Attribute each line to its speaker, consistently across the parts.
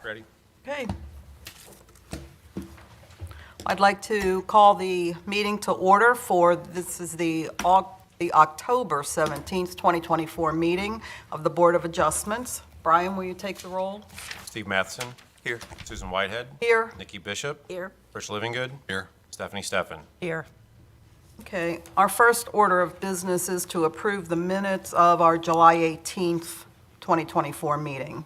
Speaker 1: Ready?
Speaker 2: Okay. I'd like to call the meeting to order for, this is the October 17th, 2024 meeting of the Board of Adjustments. Brian, will you take the roll?
Speaker 1: Steve Matheson. Here. Susan Whitehead.
Speaker 2: Here.
Speaker 1: Nikki Bishop.
Speaker 2: Here.
Speaker 1: Rich Livingood. Here. Stephanie Steffen.
Speaker 2: Here. Okay, our first order of business is to approve the minutes of our July 18th, 2024 meeting.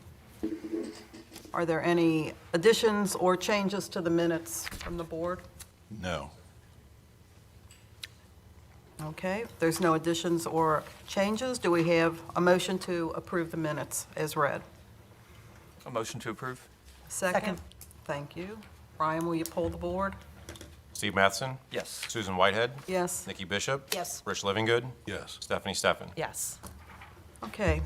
Speaker 2: Are there any additions or changes to the minutes from the board?
Speaker 3: No.
Speaker 2: Okay, if there's no additions or changes, do we have a motion to approve the minutes as read?
Speaker 4: A motion to approve?
Speaker 2: Second. Thank you. Brian, will you poll the board?
Speaker 1: Steve Matheson.
Speaker 4: Yes.
Speaker 1: Susan Whitehead.
Speaker 2: Yes.
Speaker 1: Nikki Bishop.
Speaker 2: Yes.
Speaker 1: Rich Livingood.
Speaker 3: Yes.
Speaker 1: Stephanie Steffen.
Speaker 2: Yes. Okay.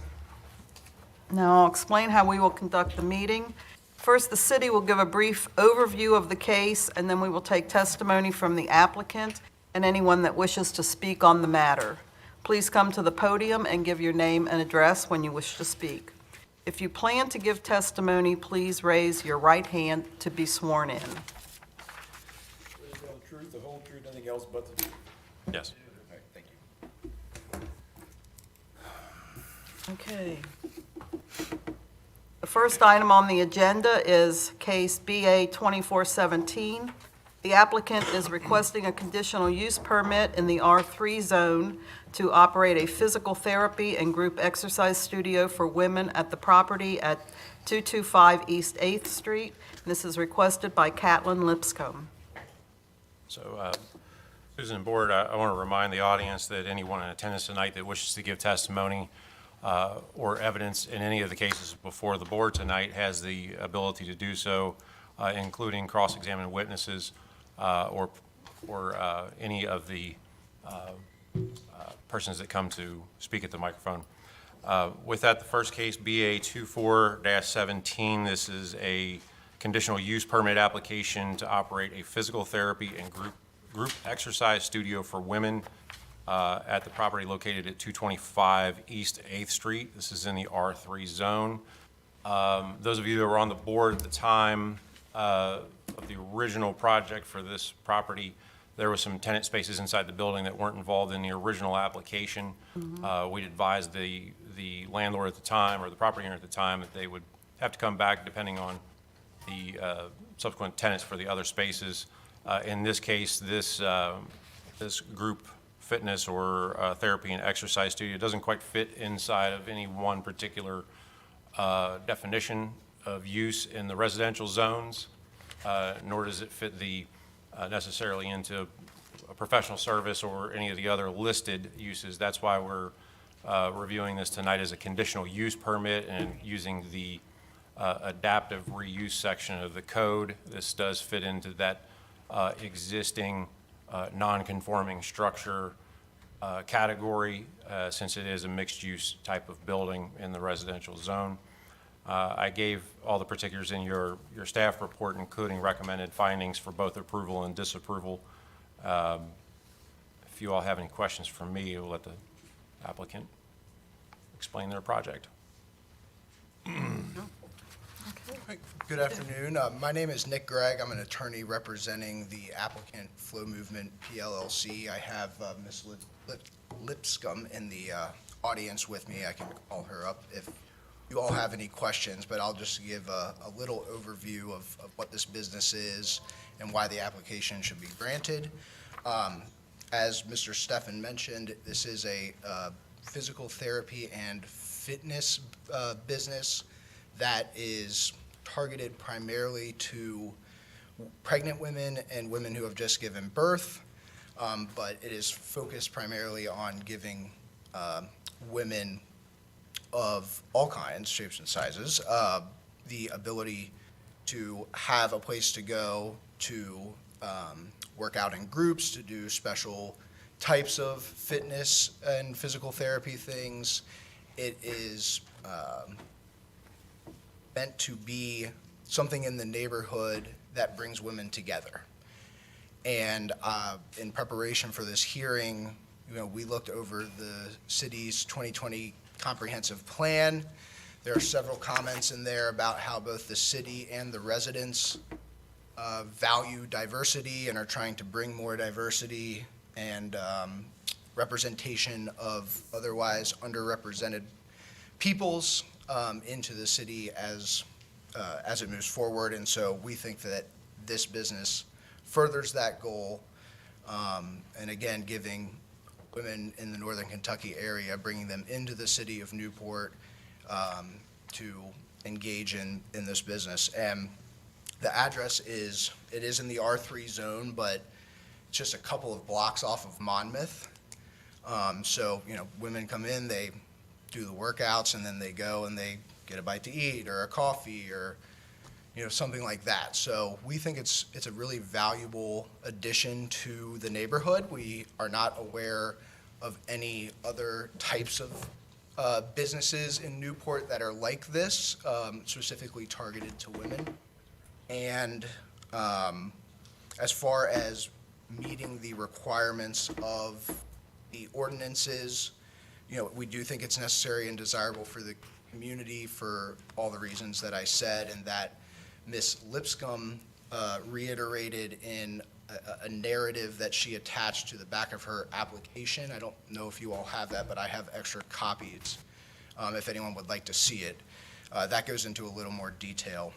Speaker 2: Now I'll explain how we will conduct the meeting. First, the city will give a brief overview of the case, and then we will take testimony from the applicant and anyone that wishes to speak on the matter. Please come to the podium and give your name and address when you wish to speak. If you plan to give testimony, please raise your right hand to be sworn in.
Speaker 5: Tell the truth, the whole truth, nothing else but the truth.
Speaker 1: Yes.
Speaker 5: All right, thank you.
Speaker 2: Okay. The first item on the agenda is case BA 2417. The applicant is requesting a conditional use permit in the R3 zone to operate a physical therapy and group exercise studio for women at the property at 225 East 8th Street. This is requested by Catlin Lipscomb.
Speaker 1: So, Susan and Board, I want to remind the audience that anyone in attendance tonight that wishes to give testimony or evidence in any of the cases before the board tonight has the ability to do so, including cross-examine witnesses or any of the persons that come to speak at the microphone. With that, the first case, BA 24-17, this is a conditional use permit application to operate a physical therapy and group exercise studio for women at the property located at 225 East 8th Street. This is in the R3 zone. Those of you that were on the board at the time of the original project for this property, there was some tenant spaces inside the building that weren't involved in the original application. We'd advised the landlord at the time, or the property owner at the time, that they would have to come back depending on the subsequent tenants for the other spaces. In this case, this group fitness or therapy and exercise studio doesn't quite fit inside of any one particular definition of use in the residential zones, nor does it fit necessarily into a professional service or any of the other listed uses. That's why we're reviewing this tonight as a conditional use permit and using the adaptive reuse section of the code. This does fit into that existing non-conforming structure category since it is a mixed-use type of building in the residential zone. I gave all the particulars in your staff report, including recommended findings for both approval and disapproval. If you all have any questions for me, we'll let the applicant explain their project.
Speaker 6: Good afternoon. My name is Nick Gregg. I'm an attorney representing the applicant Flow Movement PLLC. I have Ms. Lipscomb in the audience with me. I can call her up if you all have any questions, but I'll just give a little overview of what this business is and why the application should be granted. As Mr. Steffen mentioned, this is a physical therapy and fitness business that is targeted primarily to pregnant women and women who have just given birth, but it is focused primarily on giving women of all kinds, shapes and sizes, the ability to have a place to go to work out in groups, to do special types of fitness and physical therapy things. It is meant to be something in the neighborhood that brings women together. And in preparation for this hearing, we looked over the city's 2020 comprehensive plan There are several comments in there about how both the city and the residents value diversity and are trying to bring more diversity and representation of otherwise underrepresented peoples into the city as it moves forward. And so we think that this business furthers that goal. And again, giving women in the Northern Kentucky area, bringing them into the city of Newport to engage in this business. And the address is in the R3 zone, but just a couple of blocks off of Monmouth. So, women come in, they do the workouts, and then they go and they get a bite to eat or a coffee or, something like that. So we think it's a really valuable addition to the neighborhood. We are not aware of any other types of businesses in Newport that are like this, specifically targeted to women. And as far as meeting the requirements of the ordinances, we do think it's necessary and desirable for the community for all the reasons that I said, and that Ms. Lipscomb reiterated in a narrative that she attached to the back of her application. I don't know if you all have that, but I have extra copies if anyone would like to see it. That goes into a little more detail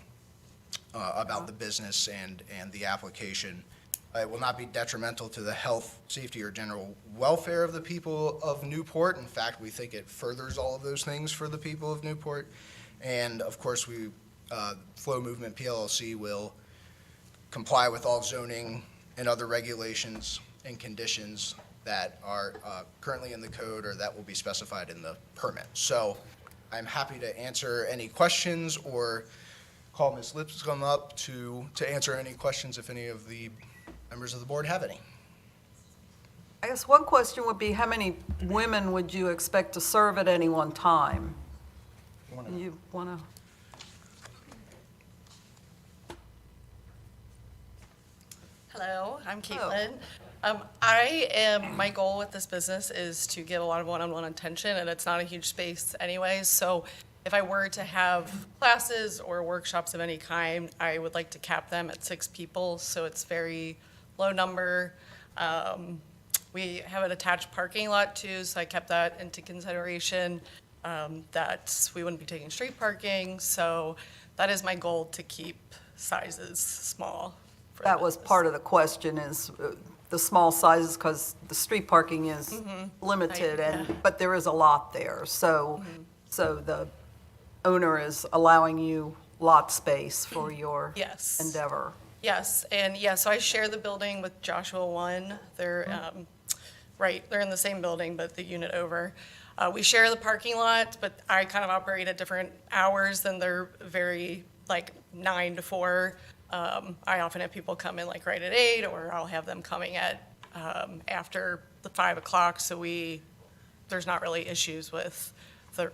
Speaker 6: about the business and the application. It will not be detrimental to the health, safety, or general welfare of the people of Newport. In fact, we think it furthers all of those things for the people of Newport. And of course, Flow Movement PLLC will comply with all zoning and other regulations and conditions that are currently in the code or that will be specified in the permit. So I'm happy to answer any questions or call Ms. Lipscomb up to answer any questions if any of the members of the board have any.
Speaker 2: I guess one question would be, how many women would you expect to serve at any one time? You want to?
Speaker 3: Hello, I'm
Speaker 2: Hello.
Speaker 3: Caitlin. My goal with this business is to get a lot of one-on-one attention, and it's not a huge space anyways. So if I were to have classes or workshops of any kind, I would like to cap them at 6 people, so it's very low number. We have an attached parking lot too, so I kept that into consideration, that we wouldn't be taking street parking. So that is my goal, to keep sizes small. for the
Speaker 2: That was
Speaker 3: business.
Speaker 2: part of the question, is the small sizes, because the street parking is limited, but there is a lot there. So the owner is allowing you lot space for your
Speaker 3: Yes.
Speaker 2: endeavor.
Speaker 3: Yes, and so I share the building with Joshua One. They're, they're in the same building, but the unit over. We share the parking lot, but I kind of operate at different hours, and they're very, 9 to 4. I often have people come in right at 8, or I'll have them coming at, after the 5 o'clock, so there's not really issues with,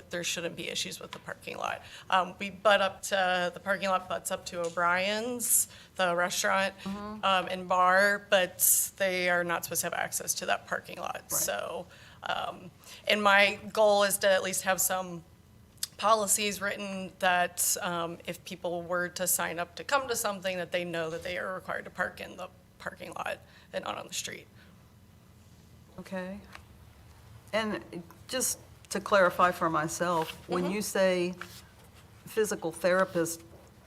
Speaker 3: there shouldn't be issues with the parking lot. The parking lot butts up to O'Brien's, the restaurant and bar, but they are not supposed to have access to that parking lot.
Speaker 2: Right.
Speaker 3: So, and my goal is to at least have some policies written that if people were to sign up to come to something, that they know that they are required to park in the parking lot and not on the street.
Speaker 2: Okay. And just to clarify for myself, when you say physical therapist,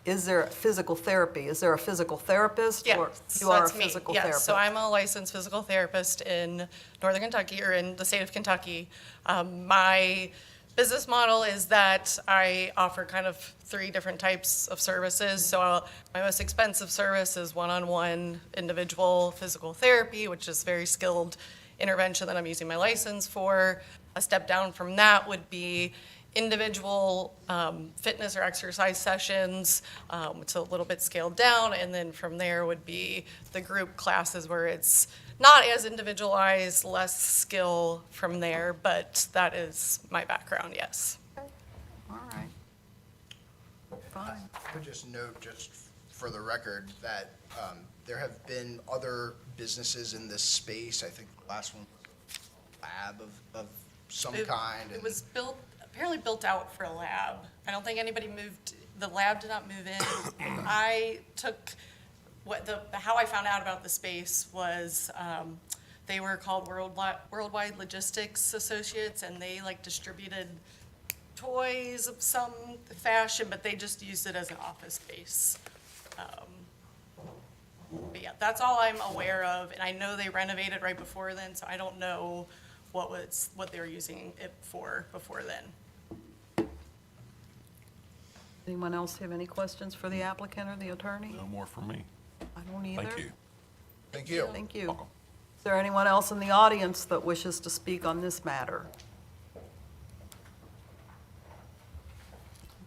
Speaker 2: is there physical therapy? Is there a physical therapist?
Speaker 3: Yeah,
Speaker 2: Or
Speaker 3: so
Speaker 2: you are a
Speaker 3: that's me.
Speaker 2: physical
Speaker 3: Yes,
Speaker 2: therapist?
Speaker 3: so I'm a licensed physical therapist in Northern Kentucky, or in the state of Kentucky. My business model is that I offer kind of 3 different types of services. So my most expensive service is one-on-one individual physical therapy, which is very skilled intervention that I'm using my license for. A step down from that would be individual fitness or exercise sessions. It's a little bit scaled down, and then from there would be the group classes, where it's not as individualized, less skill from there, but that is my background, yes.
Speaker 2: All right. Fine.
Speaker 6: I would just note, just for the record, that there have been other businesses in this space. I think the last one was a lab of some kind.
Speaker 3: It
Speaker 6: and-
Speaker 3: was built apparently built out for a lab. I don't think anybody moved, the lab did not move in. I took, how I found out about the space was, they were called Worldwide Logistics Associates, and they like distributed toys of some fashion, but they just used it as an office space. But yeah, that's all I'm aware of, and I know they renovated right before then, so I don't know what they were using it for before then.
Speaker 2: Anyone else have any questions for the applicant or the attorney?
Speaker 7: No more from me.
Speaker 2: I don't either.
Speaker 7: Thank you.
Speaker 6: Thank you.
Speaker 2: Thank you.
Speaker 7: Welcome.
Speaker 2: Is there anyone else in the audience that wishes to speak on this matter?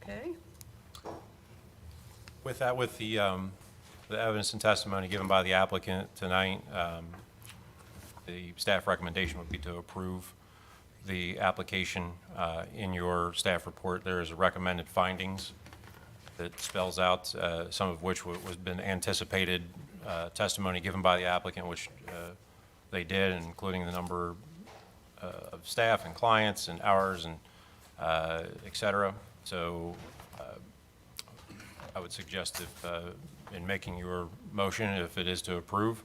Speaker 2: Okay,
Speaker 1: With that, with the evidence and testimony given by the applicant tonight, the staff recommendation would be to approve the application. In your staff report, there is recommended findings that spells out some of which was been anticipated testimony given by the applicant, which they did, including the number of staff and clients and hours and et cetera. So I would suggest if, in making your motion, if it is to approve,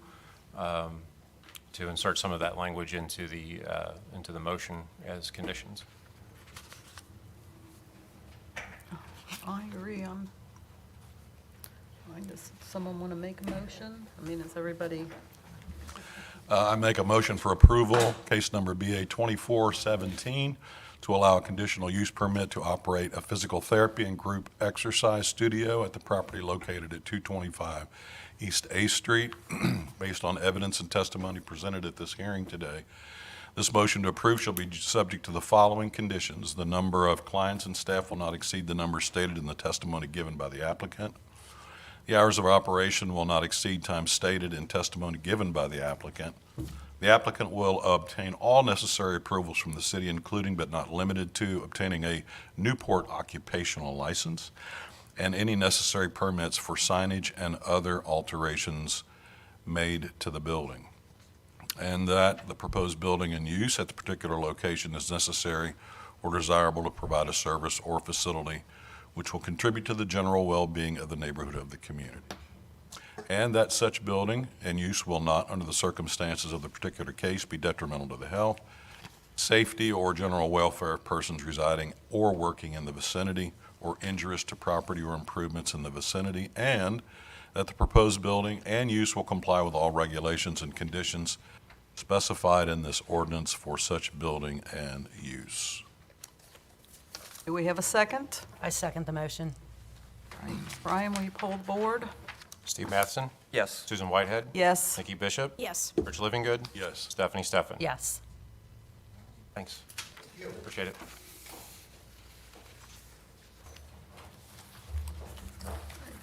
Speaker 1: to insert some of that language into the motion as conditions.
Speaker 2: I agree. Does someone want to make a motion? I mean, is everybody,
Speaker 7: I make a motion for approval, case number BA 2417, to allow a conditional use permit to operate a physical therapy and group exercise studio at the property located at 225 East A Street, based on evidence and testimony presented at this hearing today. This motion to approve shall be subject to the following conditions. The number of clients and staff will not exceed the number stated in the testimony given by the applicant. The hours of operation will not exceed time stated in testimony given by the applicant. The applicant will obtain all necessary approvals from the city, including but not limited to obtaining a Newport occupational license and any necessary permits for signage and other alterations made to the building. And that the proposed building and use at the particular location is necessary or desirable to provide a service or facility which will contribute to the general well-being of the neighborhood of the community. And that such building and use will not, under the circumstances of the particular case, be detrimental to the health, safety, or general welfare of persons residing or working in the vicinity, or injurious to property or improvements in the vicinity, and that the proposed building and use will comply with all regulations and conditions specified in this ordinance for such building and use.
Speaker 2: do we have a second?
Speaker 8: I second the motion.
Speaker 2: Brian, will you pull the board?
Speaker 1: Steve Matheson?
Speaker 4: Yes.
Speaker 1: Susan Whitehead?
Speaker 2: Yes.
Speaker 1: Nikki Bishop?
Speaker 8: Yes.
Speaker 1: Rich Livingood?
Speaker 7: Yes.
Speaker 1: Stephanie Steffen?
Speaker 8: Yes.
Speaker 1: Thanks. Appreciate it.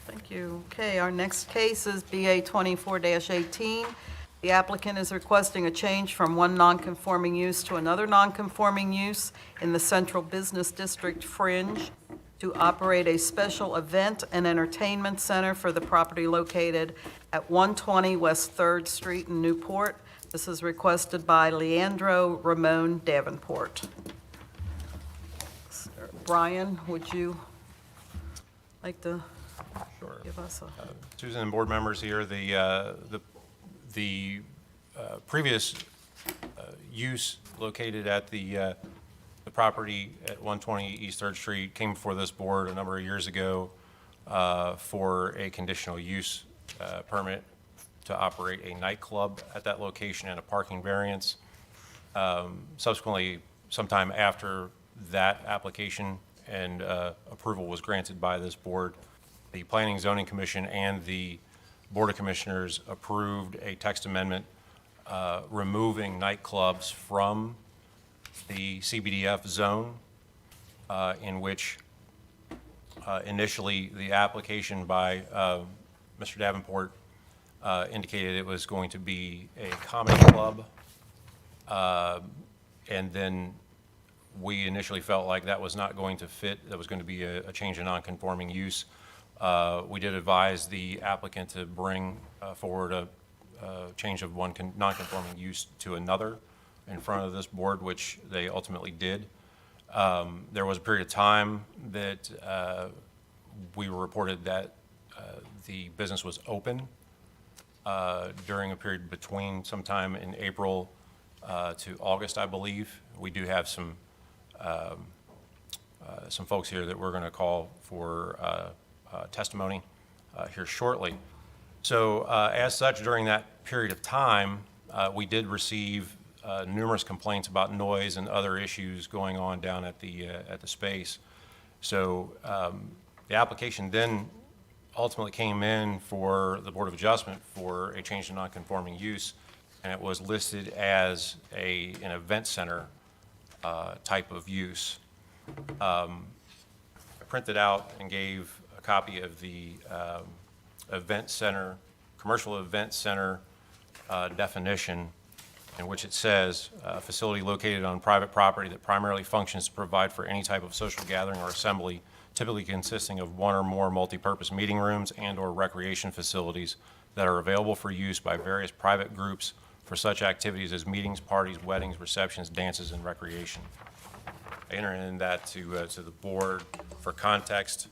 Speaker 2: Thank you. Okay, our next case is BA 24-18. The applicant is requesting a change from one nonconforming use to another nonconforming use in the Central Business District Fringe to operate a special event and entertainment center for the property located at 120 West 3rd Street in Newport. This is requested by Leandro Ramon Davenport. Brian, would you like to
Speaker 1: Sure.
Speaker 2: give us a...
Speaker 1: Susan and board members here, the previous use located at the property at 120 East 3rd Street came before this board a number of years ago for a conditional use permit to operate a nightclub at that location and a parking variance. Subsequently, sometime after that application and approval was granted by this board, the Planning and Zoning Commission and the Board of Commissioners approved a text amendment removing nightclubs from the CBDF zone, in which initially the application by Mr. Davenport indicated it was going to be a comedy club. And then we initially felt like that was not going to fit, that was going to be a change in non-conforming use. We did advise the applicant to bring forward a change of one non-conforming use to another in front of this board, which they ultimately did. There was a period of time that we were reported that the business was open during a period between sometime in April to August, I believe. We do have some folks here that we're going to call for testimony here shortly. So as such, during that period of time, we did receive numerous complaints about noise and other issues going on down at the space. So the application then ultimately came in for the Board of Adjustment for a change to non-conforming use, and it was listed as an event center type of use. I printed out and gave a copy of the event center, commercial event center definition, in which it says, a facility located on private property that primarily functions to provide for any type of social gathering or assembly, typically consisting of one or more multipurpose meeting rooms and/or recreation facilities that are available for use by various private groups for such activities as meetings, parties, weddings, receptions, dances, and recreation. I enter in that to the board for context.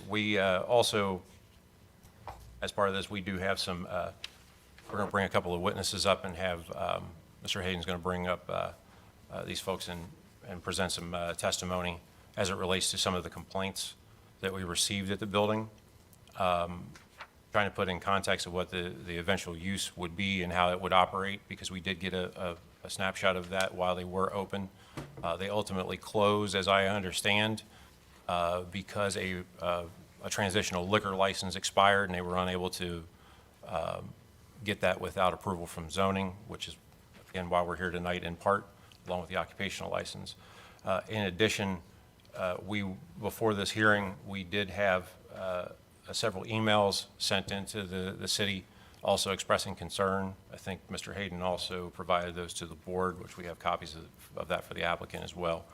Speaker 1: We also, as part of this, we do have some, we're going to bring a couple of witnesses up and have, Mr. Hayden's going to bring up these folks and present some testimony as it relates to some of the complaints that we received at the building. Trying to put in context of what the eventual use would be and how it would operate, because we did get a snapshot of that while they were open. They ultimately closed, as I understand, because a transitional liquor license expired and they were unable to get that without approval from zoning, which is, again, why we're here tonight in part, along with the occupational license. In addition, before this hearing, we did have several emails sent into the city also expressing concern. I think Mr. Hayden also provided those to the board, which we have copies of that for the applicant as well.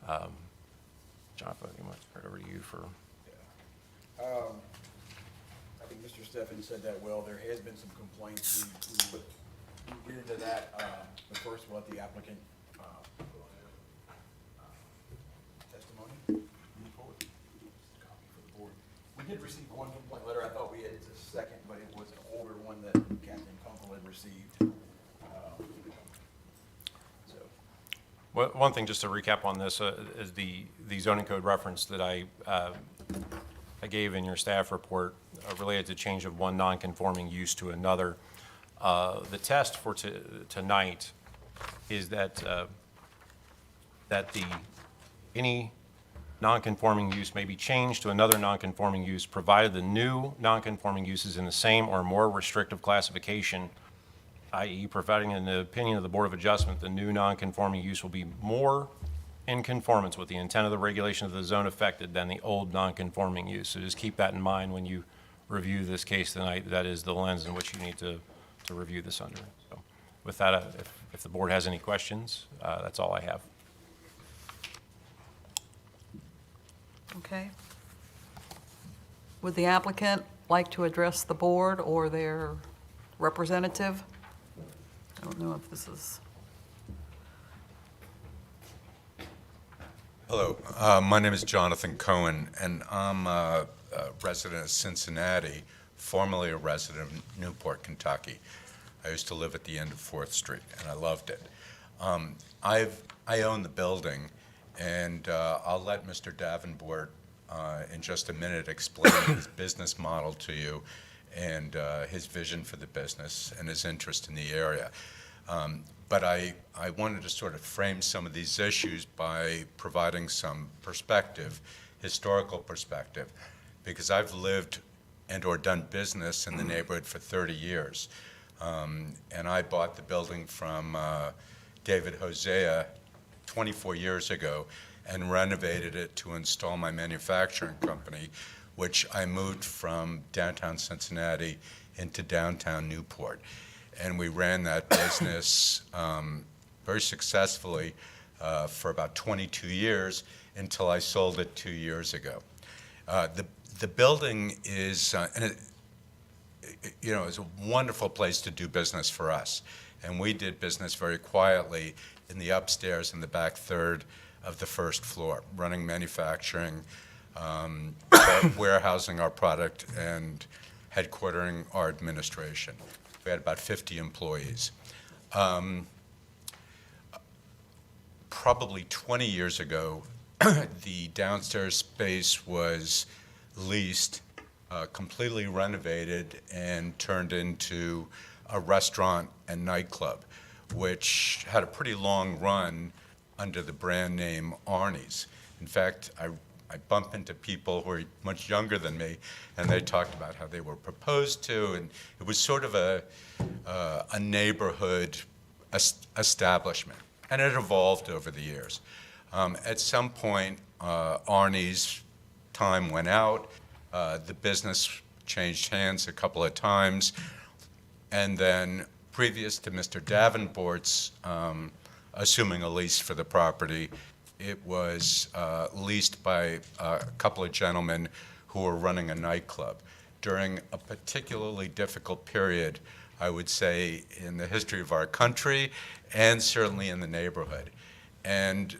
Speaker 1: John, I want to turn it over to you for.
Speaker 5: I think Mr. Steffen said that well. There has been some complaints. We get into that, but first we'll let the applicant testimony. Move forward. Copy for the board. We did receive one complaint letter. I thought we had a second, but it was an older one that Captain Kunkel had received.
Speaker 1: Well, one thing, just to recap on this, is the zoning code reference that I gave in your staff report related to change of one non-conforming use to another. The test for tonight is that any non-conforming use may be changed to another non-conforming use, provided the new non-conforming use is in the same or more restrictive classification, i.e. providing in the opinion of the Board of Adjustment, the new non-conforming use will be more in conformance with the intent of the regulation of the zone affected than the old non-conforming use. So just keep that in mind when you review this case tonight. That is the lens in which you need to review this under. So with that, if the board has any questions, that's all I have.
Speaker 2: Okay. Would the applicant like to address the board or their representative? I don't know if this is.
Speaker 8: Hello, my name is Jonathan Cohen, and I'm a resident of Cincinnati, formerly a resident of Newport, Kentucky. I used to live at the end of 4th Street, and I loved it. I own the building, and I'll let Mr. Davenport in just a minute explain his business model to you and his vision for the business and his interest in the area. But I wanted to sort of frame some of these issues by providing some perspective, historical perspective, because I've lived and or done business in the neighborhood for 30 years. And I bought the building from David Hosea 24 years ago and renovated it to install my manufacturing company, which I moved from downtown Cincinnati into downtown Newport. And we ran that business very successfully for about 22 years until I sold it 2 years ago. The building is, and you know, is a wonderful place to do business for us. And we did business very quietly in the upstairs and the back third of the first floor, running manufacturing, warehousing our product, and headquartering our administration. We had about 50 employees. Probably 20 years ago, the downstairs space was leased, completely renovated, and turned into a restaurant and nightclub, which had a pretty long run under the brand name Arnie's. In fact, I bump into people who are much younger than me, and they talked about how they were proposed to, and it was sort of a neighborhood establishment, and it evolved over the years. At some point, Arnie's time went out, the business changed hands a couple of times, and then previous to Mr. Davenport's assuming a lease for the property, it was leased by a couple of gentlemen who were running a nightclub. During a particularly difficult period, I would say, in the history of our country and certainly in the neighborhood. And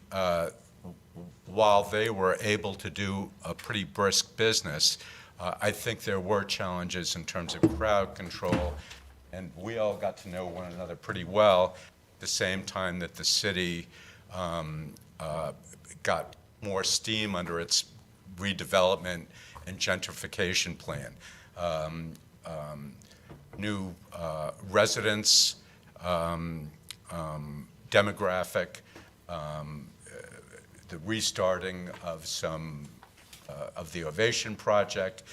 Speaker 8: while they were able to do a pretty brisk business, I think there were challenges in terms of crowd control, and we all got to know one another pretty well at the same time that the city got more steam under its redevelopment and gentrification plan. New residents, demographic, the restarting of some of the Ovation Project,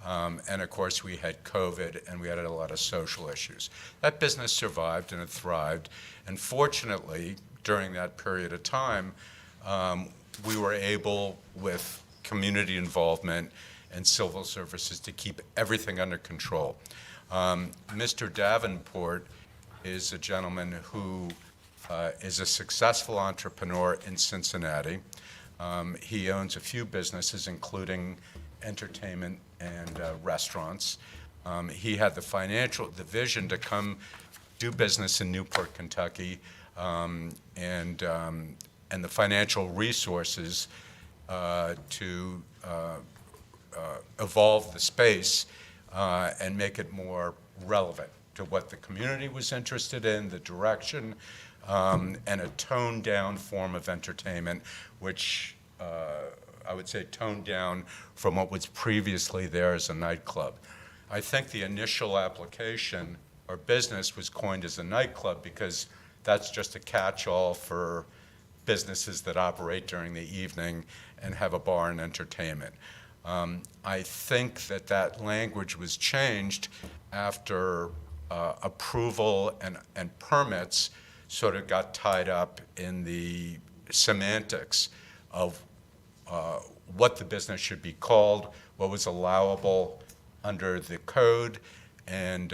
Speaker 8: and of course we had COVID and we had a lot of social issues. That business survived and it thrived, and fortunately during that period of time we were able, with community involvement and civil services, to keep everything under control. Mr. Davenport is a gentleman who is a successful entrepreneur in Cincinnati. He owns a few businesses, including entertainment and restaurants. He had the vision to come do business in Newport, Kentucky, and the financial resources to evolve the space and make it more relevant to what the community was interested in, the direction, and a toned-down form of entertainment, which I would say toned down from what was previously there as a nightclub. I think the initial application or business was coined as a nightclub because that's just a catch-all for businesses that operate during the evening and have a bar and entertainment. I think that language was changed after approval and permits sort of got tied up in the semantics of what the business should be called, what was allowable under the code, and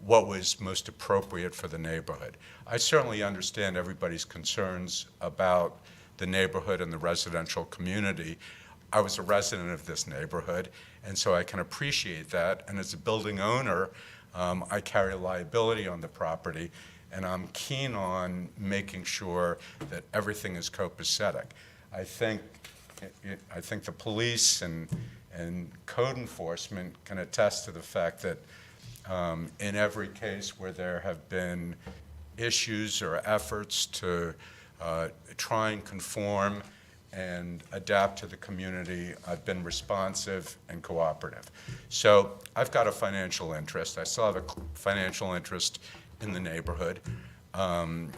Speaker 8: what was most appropriate for the neighborhood. I certainly understand everybody's concerns about the neighborhood and the residential community. I was a resident of this neighborhood, and so I can appreciate that. And as a building owner, I carry liability on the property, and I'm keen on making sure that everything is copacetic. I think the police and code enforcement can attest to the fact that in every case where there have been issues or efforts to try and conform and adapt to the community, I've been responsive and cooperative. So I've got a financial interest. I still have a financial interest in the neighborhood and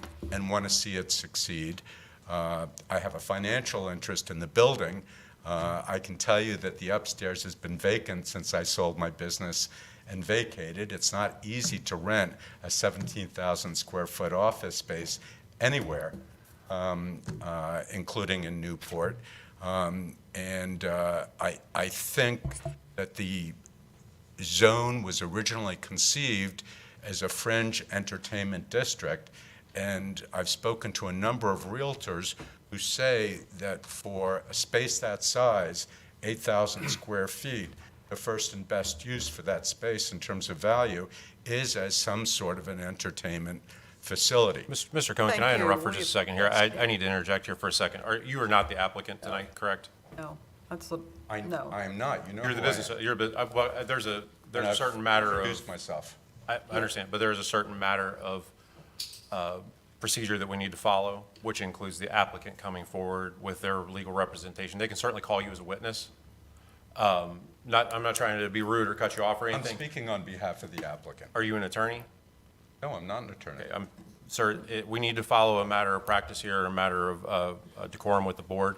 Speaker 8: want to see it succeed. I have a financial interest in the building. I can tell you that the upstairs has been vacant since I sold my business and vacated. It's not easy to rent a 17,000 square foot office space anywhere, including in Newport. I think that the zone was originally conceived as a fringe entertainment district, and I've spoken to a number of realtors who say that for a space that size, 8,000 square feet, the first and best use for that space in terms of value is as some sort of an entertainment facility.
Speaker 1: Mr. Cohen, can
Speaker 2: Thank
Speaker 1: I
Speaker 2: you.
Speaker 1: interrupt for just a second here? I need to interject here for a second. You are not the applicant tonight, correct?
Speaker 2: No, that's the,
Speaker 8: I
Speaker 2: no.
Speaker 8: am not, you know
Speaker 1: You're the
Speaker 8: who I
Speaker 1: business,
Speaker 8: am.
Speaker 1: well, there's a
Speaker 8: And I've
Speaker 1: certain matter of.
Speaker 8: introduced myself.
Speaker 1: I understand, but there is a certain matter of procedure that we need to follow, which includes the applicant coming forward with their legal representation. They can certainly call you as a witness. I'm not trying to be rude or cut you off or
Speaker 8: I'm
Speaker 1: anything.
Speaker 8: speaking on behalf of the applicant.
Speaker 1: Are you an attorney?
Speaker 8: No, I'm not an attorney.
Speaker 1: Okay, sir, we need to follow a matter of practice here, a matter of decorum with the board.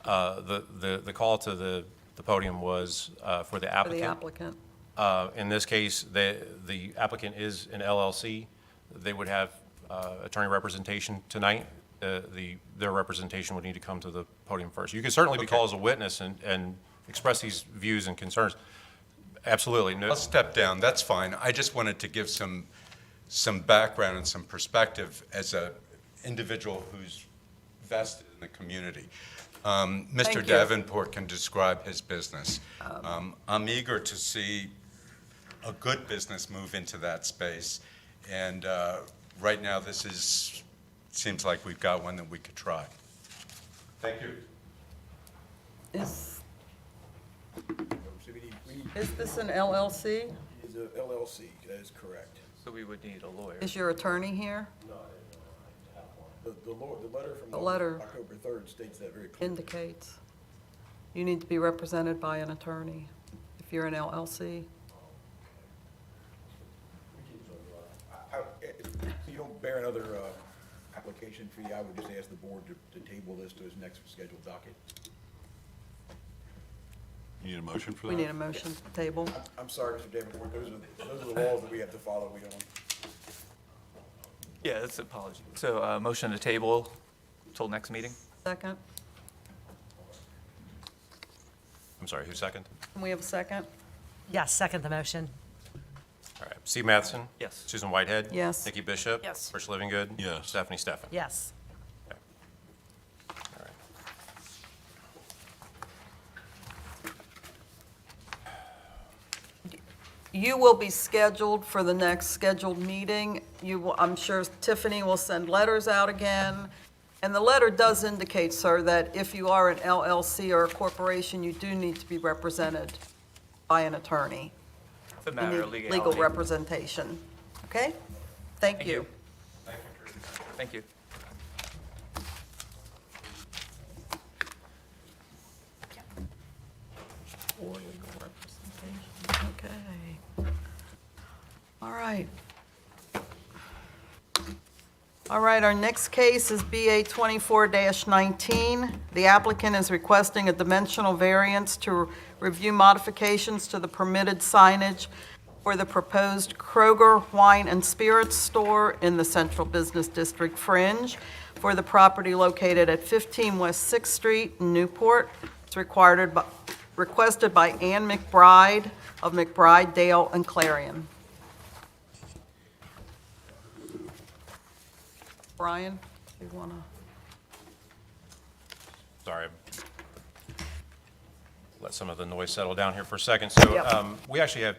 Speaker 1: The call to the podium was for the
Speaker 2: For the
Speaker 1: applicant.
Speaker 2: applicant.
Speaker 1: In this case, the applicant is an LLC. They would have attorney representation tonight. Their representation would need to come to the podium first. You can certainly be
Speaker 8: Okay.
Speaker 1: called as a witness and express these views and concerns. Absolutely. No-
Speaker 8: I'll step down, that's fine. I just wanted to give some background and some perspective as a individual who's vested in the community.
Speaker 2: Thank
Speaker 8: Mr.
Speaker 2: you.
Speaker 8: Davenport can describe his business. I'm eager to see a good business move into that space, and right now, seems like we've got one that we could try. Thank you.
Speaker 2: Is,
Speaker 5: So we need,
Speaker 2: is this an LLC?
Speaker 5: is a LLC, that is correct.
Speaker 4: So we would need a lawyer.
Speaker 2: Is your attorney here?
Speaker 5: The letter from
Speaker 2: The letter.
Speaker 5: October 3rd states that very clearly.
Speaker 2: Indicates you need to be represented by an attorney if you're an LLC.
Speaker 5: If you don't bear another application fee, I would just ask the board to table this to its next scheduled docket.
Speaker 7: You need a motion for that?
Speaker 2: We need a motion to table.
Speaker 5: I'm sorry, Mr. Davenport, those are the laws that we have to follow. We don't.
Speaker 4: Yeah, that's an apology. So, motion to table till next meeting?
Speaker 2: Second?
Speaker 1: I'm sorry, who's second?
Speaker 2: Can we have a second?
Speaker 9: Yes, second the motion.
Speaker 1: All right. Steve Matheson?
Speaker 4: Yes.
Speaker 1: Susan Whitehead?
Speaker 2: Yes.
Speaker 1: Nikki Bishop?
Speaker 3: Yes.
Speaker 1: Rich Livingood?
Speaker 7: Yes.
Speaker 1: Stephanie Steffen?
Speaker 9: Yes.
Speaker 1: All right.
Speaker 2: You will be scheduled for the next scheduled meeting. I'm sure Tiffany will send letters out again. And the letter does indicate, sir, that if you are an LLC or a corporation, you do need to be represented by an attorney.
Speaker 4: It's a
Speaker 2: You
Speaker 4: matter of
Speaker 2: need
Speaker 4: legality.
Speaker 2: legal representation. Okay? Thank you.
Speaker 4: Thank you.
Speaker 2: For legal representation, okay. All right. All right, our next case is BA 24-19. The applicant is requesting a dimensional variance to review modifications to the permitted signage for the proposed Kroger Wine and Spirits store in the Central Business District Fringe for the property located at 15 West 6th Street in Newport. It's requested by Ann McBride of McBride, Dale, and Clarion. Brian, you want to?
Speaker 1: Sorry. Let some of the noise settle down here for a second. So
Speaker 2: Yep.
Speaker 1: we actually have,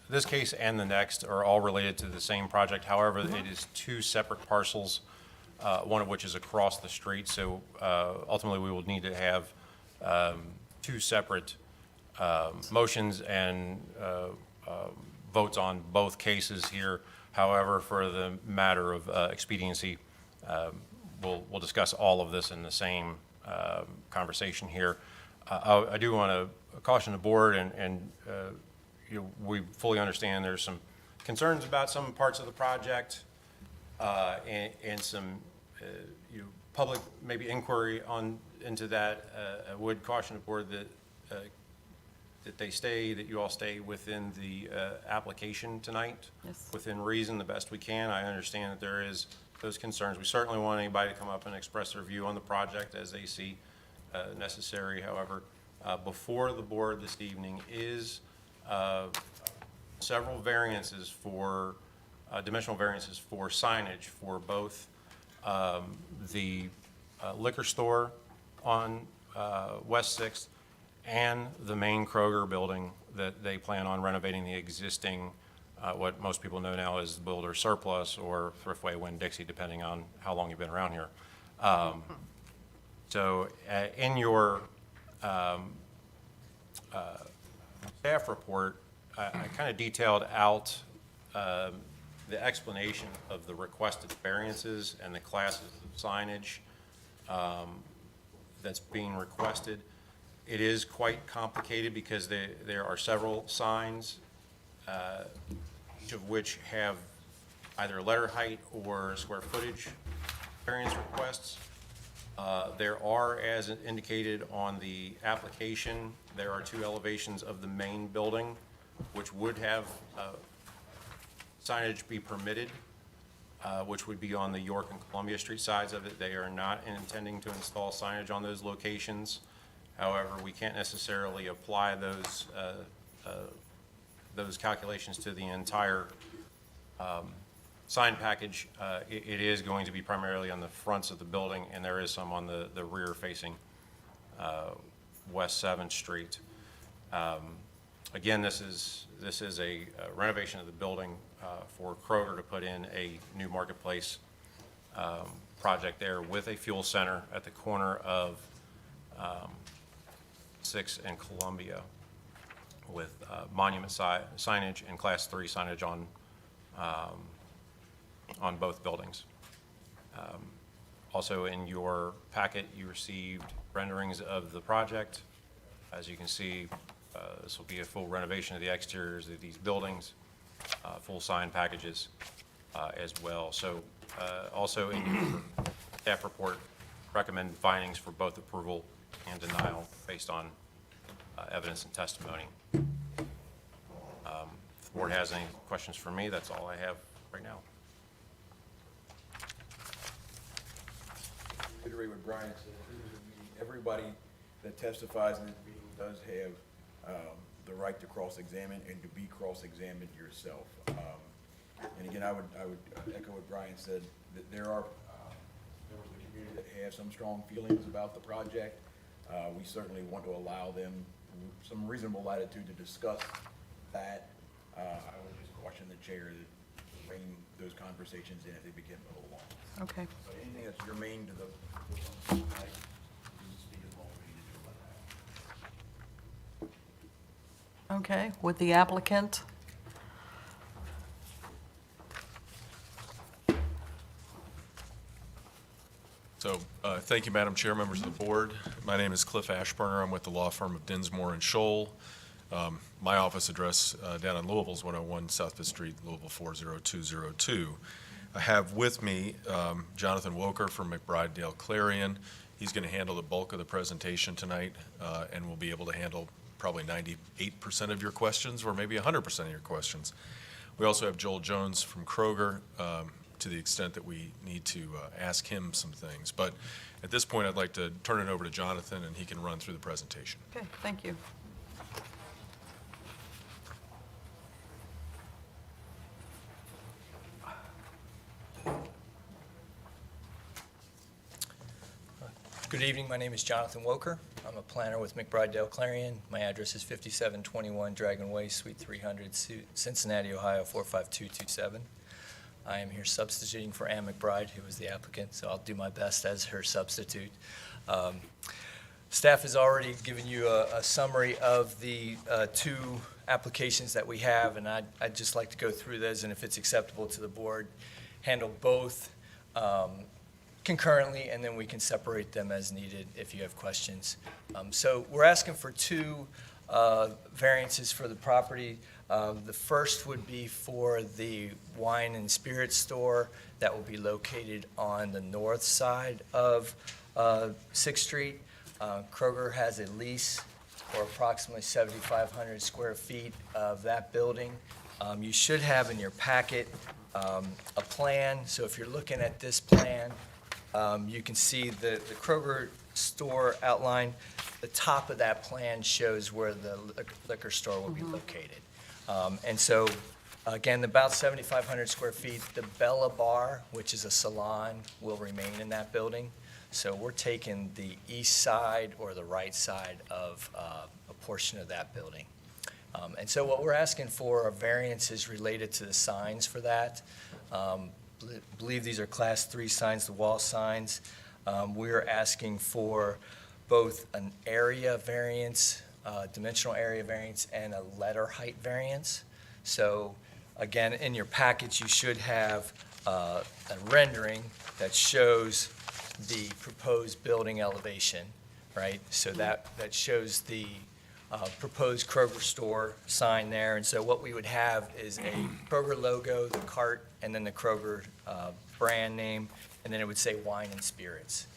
Speaker 1: this case and the next are all related to the same project. However,
Speaker 2: Mm-hmm.
Speaker 1: it is two separate parcels, one of which is across the street. So ultimately, we will need to have two separate motions and votes on both cases here. However, for the matter of expediency, we'll discuss all of this in the same conversation here. I do want to caution the board, and we fully understand there's some concerns about some parts of the project and some public maybe inquiry into that. I would caution the board that that you all stay within the application tonight.
Speaker 2: Yes.
Speaker 1: Within reason, the best we can. I understand that there is those concerns. We certainly want anybody to come up and express their view on the project as they see necessary. However, before the board this evening is several variances for, dimensional variances for signage for both the liquor store on West 6th and the main Kroger building that they plan on renovating the existing, what most people know now as the Builder Surplus or Thriftway Winn-Dixie, depending on how long you've been around here. So in your staff report, I kind of detailed out the explanation of the requested variances and the classes of signage that's being requested. It is quite complicated because there are several signs, each of which have either letter height or square footage variance requests. There are, as indicated on the application, there are 2 elevations of the main building which would have signage be permitted, which would be on the York and Columbia Street sides of it. They are not intending to install signage on those locations. However, we can't necessarily apply those calculations to the entire sign package. It is going to be primarily on the fronts of the building, and there is some on the rear facing West 7th Street. Again, this is a renovation of the building for Kroger to put in a new marketplace project there with a fuel center at the corner of 6th and Columbia, with monument signage and Class 3 signage on both buildings. Also in your packet, you received renderings of the project. As you can see, this will be a full renovation of the exteriors of these buildings, full sign packages as well. So also in your staff report, recommend findings for both approval and denial based on evidence and testimony. If the board has any questions for me, that's all I have right now.
Speaker 5: Reiterate what Brian said, everybody that testifies in this meeting does have the right to cross-examine and to be cross-examined yourself. And again, I would echo what Brian said, that there are members of the community that have some strong feelings about the project. We certainly want to allow them some reasonable latitude to discuss that. I would just caution the chair to bring those conversations in if they begin a little long.
Speaker 2: Okay.
Speaker 5: But anything that's germane to the, like, speak as long as we need to do about that.
Speaker 2: Okay, with the applicant.
Speaker 10: So, thank you, Madam Chair, members of the board. My name is Cliff Ashburner. I'm with the law firm of Dinsmore and Scholl. My office address down in Louisville is 101 South Fifth Street, Louisville 40202. I have with me Jonathan Woker from McBride Dale Clarion. He's going to handle the bulk of the presentation tonight and will be able to handle probably 98% of your questions or maybe 100% of your questions. We also have Joel Jones from Kroger, to the extent that we need to ask him some things. But at this point, I'd like to turn it over to Jonathan, and he can run through the presentation.
Speaker 2: Okay, thank you.
Speaker 11: Good evening, my name is Jonathan Woker. I'm a planner with McBride Dale Clarion. My address is 5721 Dragon Way, Suite 300, Cincinnati, Ohio 45227. I am here substituting for Ann McBride, who was the applicant, so I'll do my best as her substitute. Staff has already given you a summary of the 2 applications that we have, and I'd just like to go through those, and if it's acceptable to the board, handle both concurrently, and then we can separate them as needed if you have questions. So we're asking for 2 variances for the property. The first would be for the wine and spirit store that will be located on the north side of 6th Street. Kroger has a lease for approximately 7,500 square feet of that building. You should have in your packet a plan. So if you're looking at this plan, you can see the Kroger store outline. The top of that plan shows where the liquor store will be located. And so, again, about 7,500 square feet. The Bella Bar, which is a salon, will remain in that building. So we're taking the east side or the right side of a portion of that building. And so what we're asking for are variances related to the signs for that. Believe these are Class 3 signs, the wall signs. We're asking for both an area variance, dimensional area variance, and a letter height variance. So again, in your package, you should have a rendering that shows the proposed building elevation, right? So that shows the proposed Kroger store sign there. And so what we would have is a Kroger logo, the cart, and then the Kroger brand name, and then it would say wine and spirits.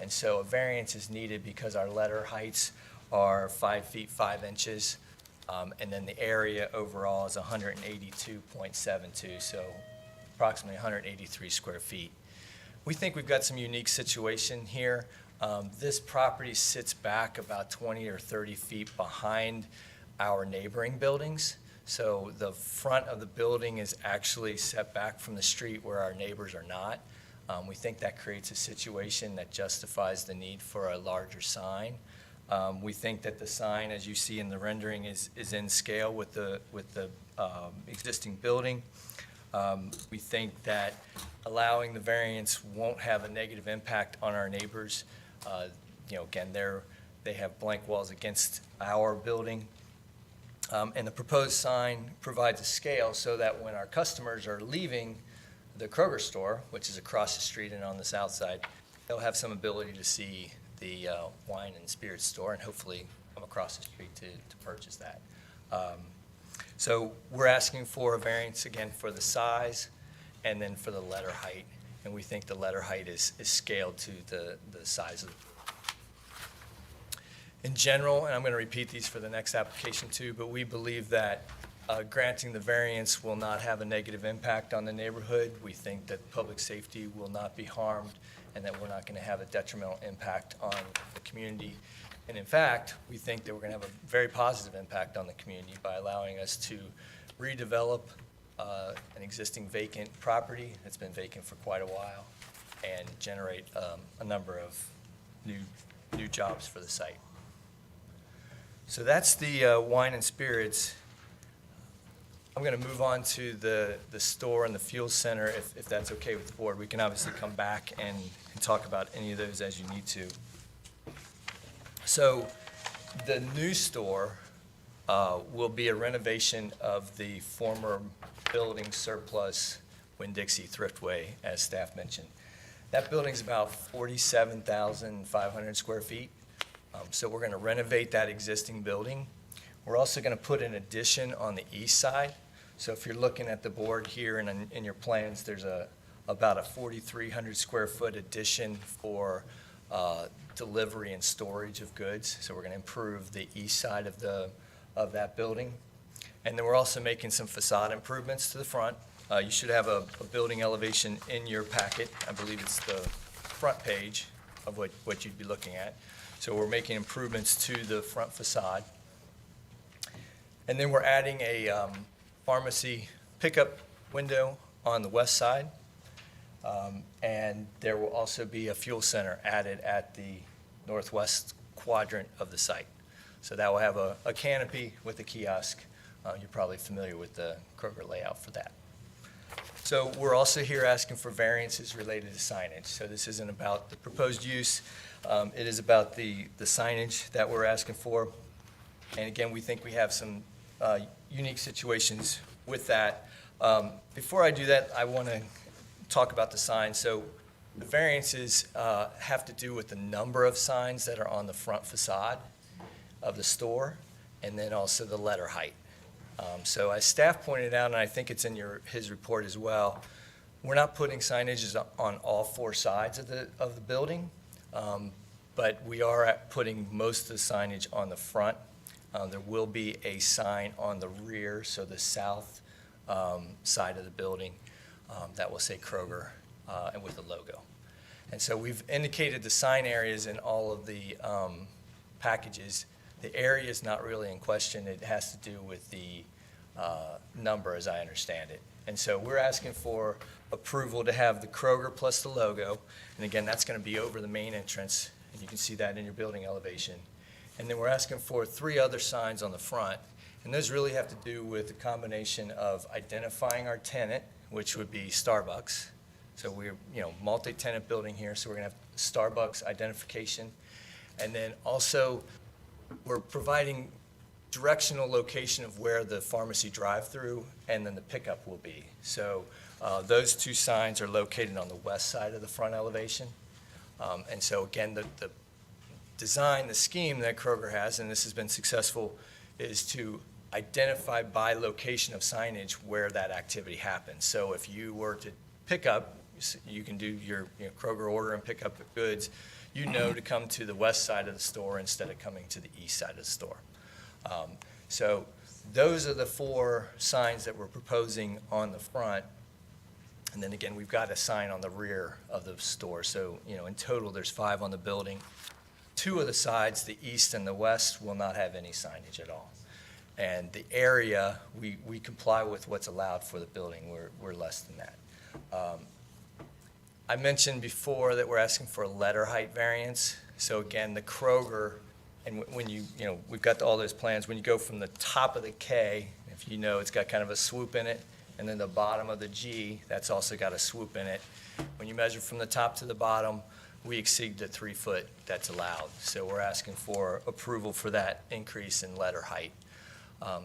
Speaker 11: And so a variance is needed because our letter heights are 5 feet 5 inches, and then the area overall is 182.72, so approximately 183 square feet. We think we've got some unique situation here. This property sits back about 20 or 30 feet behind our neighboring buildings. So the front of the building is actually set back from the street where our neighbors are not. We think that creates a situation that justifies the need for a larger sign. We think that the sign, as you see in the rendering, is in scale with the existing building. We think that allowing the variance won't have a negative impact on our neighbors. Again, they have blank walls against our building. And the proposed sign provides a scale so that when our customers are leaving the Kroger store, which is across the street and on the south side, they'll have some ability to see the wine and spirits store and hopefully come across the street to purchase that. So we're asking for a variance again for the size and then for the letter height. And we think the letter height is scaled to the size of the. In general, and I'm going to repeat these for the next application too, but we believe that granting the variance will not have a negative impact on the neighborhood. We think that public safety will not be harmed and that we're not going to have a detrimental impact on the community. And in fact, we think that we're going to have a very positive impact on the community by allowing us to redevelop an existing vacant property that's been vacant for quite a while and generate a number of new jobs for the site. So that's the wine and spirits. I'm going to move on to the store and the fuel center, if that's okay with the board. We can obviously come back and talk about any of those as you need to. So the new store will be a renovation of the former building surplus Winn-Dixie Thriftway, as staff mentioned. That building's about 47,500 square feet. So we're going to renovate that existing building. We're also going to put an addition on the east side. So if you're looking at the board here and in your plans, there's about a 4,300 square foot addition for delivery and storage of goods. So we're going to improve the east side of that building. And then we're also making some facade improvements to the front. You should have a building elevation in your packet. I believe it's the front page of what you'd be looking at. So we're making improvements to the front facade. And then we're adding a pharmacy pickup window on the west side. And there will also be a fuel center added at the northwest quadrant of the site. So that will have a canopy with a kiosk. You're probably familiar with the Kroger layout for that. So we're also here asking for variances related to signage. So this isn't about the proposed use. It is about the signage that we're asking for. And again, we think we have some unique situations with that. Before I do that, I want to talk about the signs. So the variances have to do with the number of signs that are on the front facade of the store, and then also the letter height. So as staff pointed out, and I think it's in his report as well, we're not putting signages on all four sides of the building, but we are putting most of the signage on the front. There will be a sign on the rear, so the south side of the building, that will say Kroger and with the logo. And so we've indicated the sign areas in all of the packages. The area is not really in question. It has to do with the number, as I understand it. And so we're asking for approval to have the Kroger plus the logo. And again, that's going to be over the main entrance, and you can see that in your building elevation. And then we're asking for 3 other signs on the front. And those really have to do with the combination of identifying our tenant, which would be Starbucks. So we're, multi-tenant building here, so we're going to have Starbucks identification. And then also, we're providing directional location of where the pharmacy drive-through and then the pickup will be. So those 2 signs are located on the west side of the front elevation. And so again, the design, the scheme that Kroger has, and this has been successful, is to identify by location of signage where that activity happens. So if you were to pick up, you can do your Kroger order and pick up the goods, to come to the west side of the store instead of coming to the east side of the store. So those are the 4 signs that we're proposing on the front. And then again, we've got a sign on the rear of the store. So, in total, there's 5 on the building. 2 of the sides, the east and the west, will not have any signage at all. And the area, we comply with what's allowed for the building. We're less than that. I mentioned before that we're asking for a letter height variance. So again, the Kroger, and when we've got all those plans, when you go from the top of the K, if it's got kind of a swoop in it, and then the bottom of the G, that's also got a swoop in it. When you measure from the top to the bottom, we exceed the 3 foot that's allowed. So we're asking for approval for that increase in letter height.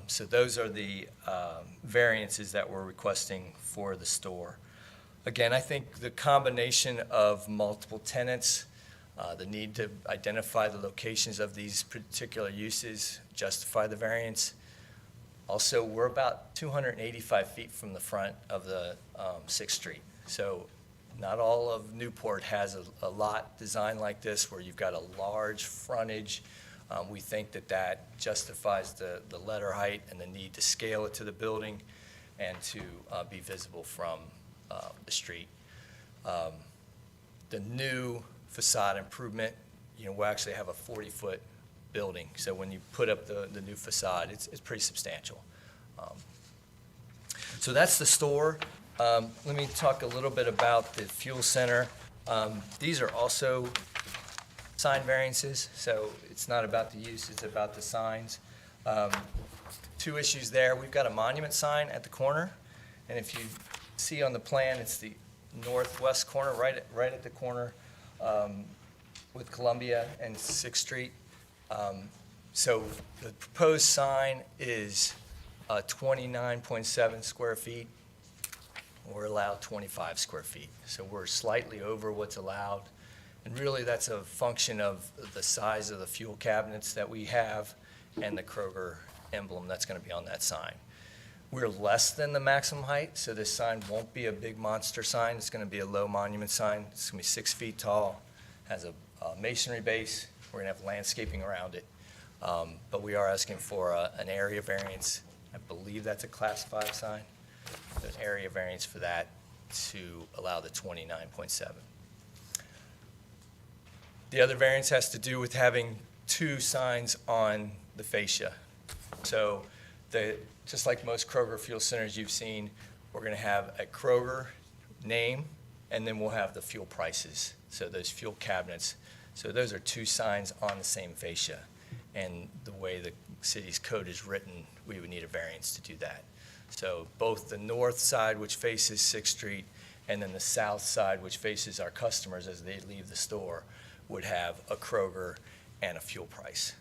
Speaker 11: So those are the variances that we're requesting for the store. Again, I think the combination of multiple tenants, the need to identify the locations of these particular uses justify the variance. Also, we're about 285 feet from the front of the 6th Street. So not all of Newport has a lot designed like this where you've got a large frontage. We think that justifies the letter height and the need to scale it to the building and to be visible from the street. The new facade improvement, we'll actually have a 40-foot building. So when you put up the new facade, it's pretty substantial. So that's the store. Let me talk a little bit about the fuel center. These are also sign variances, so it's not about the use, it's about the signs. 2 issues there. We've got a monument sign at the corner, and if you see on the plan, it's the northwest corner, right at the corner with Columbia and 6th Street. So the proposed sign is 29.7 square feet. We're allowed 25 square feet. So we're slightly over what's allowed. And really, that's a function of the size of the fuel cabinets that we have and the Kroger emblem that's going to be on that sign. We're less than the maximum height, so this sign won't be a big monster sign. It's going to be a low monument sign. It's going to be 6 feet tall, has a masonry base. We're going to have landscaping around it. But we are asking for an area variance. I believe that's a Class 5 sign. An area variance for that to allow the 29.7. The other variance has to do with having 2 signs on the fascia. So just like most Kroger fuel centers you've seen, we're going to have a Kroger name, and then we'll have the fuel prices, so those fuel cabinets. So those are 2 signs on the same fascia. And the way the city's code is written, we would need a variance to do that. So both the north side, which faces 6th Street, and then the south side, which faces our customers as they leave the store, would have a Kroger and a fuel price.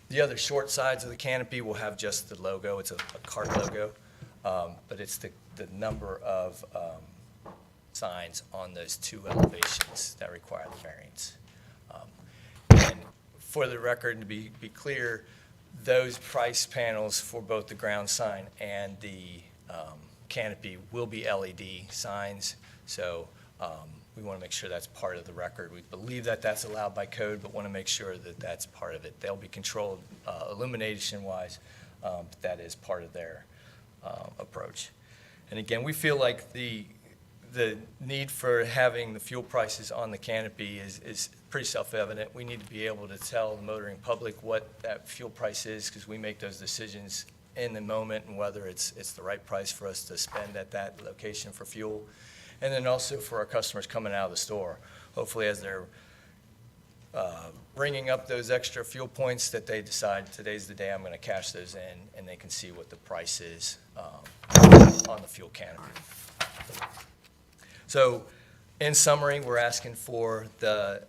Speaker 11: The other short sides of the canopy will have just the logo. It's a cart logo, but it's the number of signs on those 2 elevations that require the variance. And for the record, to be clear, those price panels for both the ground sign and the canopy will be LED signs. So we want to make sure that's part of the record. We believe that that's allowed by code, but want to make sure that that's part of it. They'll be controlled illumination-wise, but that is part of their approach. And again, we feel like the need for having the fuel prices on the canopy is pretty self-evident. We need to be able to tell the motoring public what that fuel price is, because we make those decisions in the moment and whether it's the right price for us to spend at that location for fuel. And then also for our customers coming out of the store, hopefully as they're bringing up those extra fuel points, that they decide today's the day I'm going to cash those in, and they can see what the price is on the fuel canopy. So in summary, we're asking for the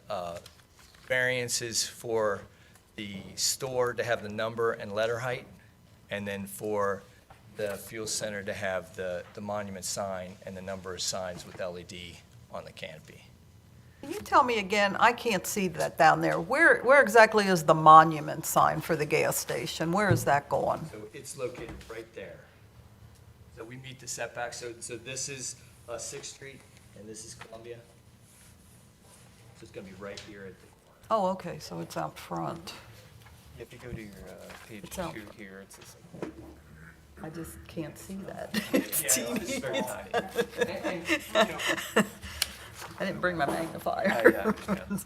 Speaker 11: variances for the store to have the number and letter height, and then for the fuel center to have the monument sign and the number of signs with LED on the canopy.
Speaker 2: Can you tell me again, I can't see that down there. Where exactly is the monument sign for the gas station? Where is that going?
Speaker 11: So it's located right there. So we meet the setback, so this is 6th Street, and this is Columbia. So it's gonna be right here at the corner.
Speaker 2: Oh, okay, so it's out front.
Speaker 4: If you go to your page
Speaker 2: It's out.
Speaker 4: 2 here, it's this.
Speaker 2: I just can't see that.
Speaker 11: Yeah, it's very tiny.
Speaker 2: I didn't bring my
Speaker 11: I
Speaker 2: magnifier.
Speaker 11: understand.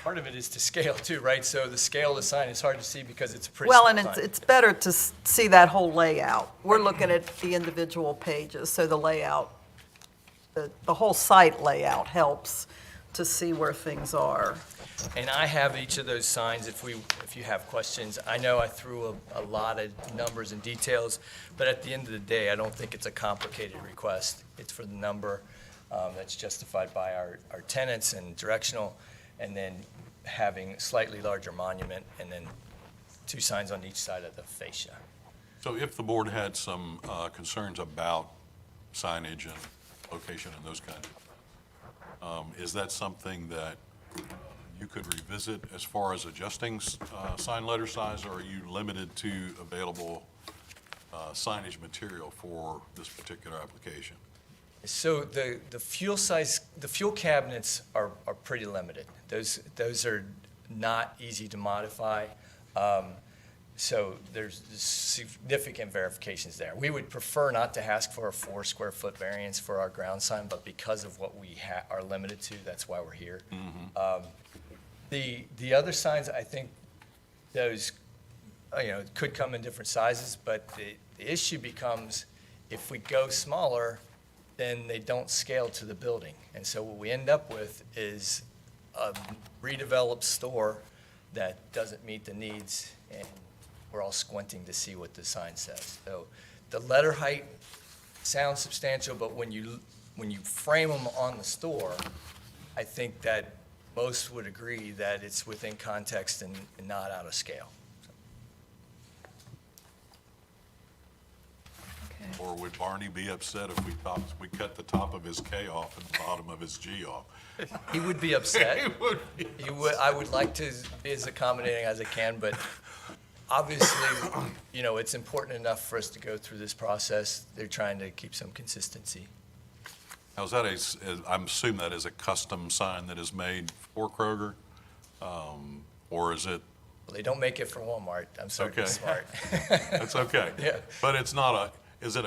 Speaker 11: Part of it is to scale too, right? So the scale of the sign is hard to see because it's a pretty
Speaker 2: Well,
Speaker 11: small
Speaker 2: and
Speaker 11: sign.
Speaker 2: it's better to see that whole layout. We're looking at the individual pages, so the layout, the whole site layout helps to see where things are.
Speaker 11: And I have each of those signs if you have questions. I know I threw a lot of numbers and details, but at the end of the day, I don't think it's a complicated request. It's for the number that's justified by our tenants and directional, and then having slightly larger monument, and then 2 signs on each side of the fascia.
Speaker 7: So if the board had some concerns about signage and location and those kinds of, is that something that you could revisit as far as adjusting sign letter size, or are you limited to available signage material for this particular application?
Speaker 11: So the fuel size, the fuel cabinets are pretty limited. Those are not easy to modify. So there's significant verifications there. We would prefer not to ask for a 4 square foot variance for our ground sign, but because of what we are limited to, that's why we're here. The other signs, I think those, could come in different sizes, but the issue becomes if we go smaller, then they don't scale to the building. And so what we end up with is a redeveloped store that doesn't meet the needs, and we're all squinting to see what the sign says. So the letter height sounds substantial, but when you frame them on the store, I think that most would agree that it's within context and not out of scale.
Speaker 7: Or would Barney be upset if we cut the top of his K off and the bottom of his G off?
Speaker 11: He would be upset.
Speaker 7: He would be.
Speaker 11: I would like to be as accommodating as I can, but obviously, it's important enough for us to go through this process. They're trying to keep some consistency.
Speaker 7: Now, I'm assuming that is a custom sign that is made for Kroger, or is it?
Speaker 11: Well, they don't make it for Walmart. I'm sorry to be
Speaker 7: Okay.
Speaker 11: smart.
Speaker 7: That's okay.
Speaker 11: Yeah.
Speaker 7: But it's not is it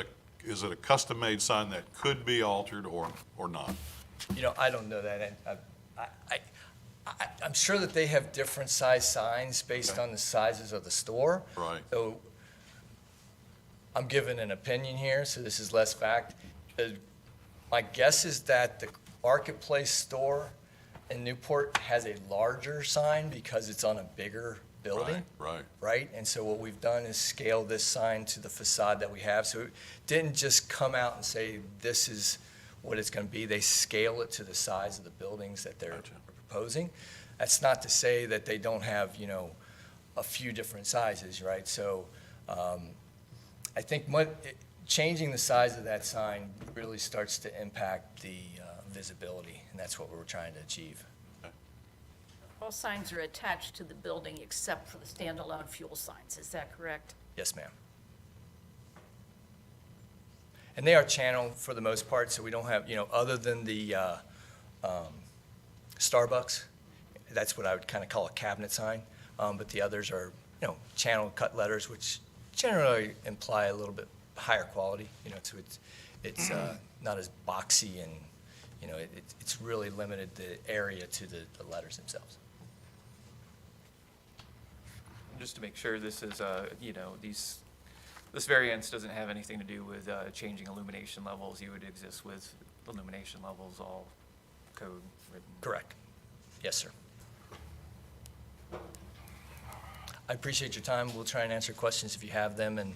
Speaker 7: a custom-made sign that could be altered or not?
Speaker 11: I don't know that. And I'm sure that they have different size signs based on the sizes of the store.
Speaker 7: Right.
Speaker 11: So I'm giving an opinion here, so this is less fact. My guess is that the Marketplace store in Newport has a larger sign because it's on a bigger building.
Speaker 7: Right.
Speaker 11: Right? And so what we've done is scale this sign to the facade that we have. So it didn't just come out and say, this is what it's going to be. They scale it to the size of the buildings that they're
Speaker 7: Gotcha.
Speaker 11: proposing. That's not to say that they don't have, a few different sizes, right? So I think changing the size of that sign really starts to impact the visibility, and that's what we're trying to achieve.
Speaker 12: All signs are attached to the building except for the standalone fuel signs, is that correct?
Speaker 11: Yes, ma'am. And they are channeled for the most part, so we don't have, other than the Starbucks, that's what I would kind of call a cabinet sign, but the others are, channel cut letters, which generally imply a little bit higher quality, so it's not as boxy, and, it's really limited the area to the letters themselves.
Speaker 4: Just to make sure this is, these This variance doesn't have anything to do with changing illumination levels. You would exist with illumination levels all code written.
Speaker 11: Correct. Yes, sir. I appreciate your time. We'll try and answer questions if you have them, and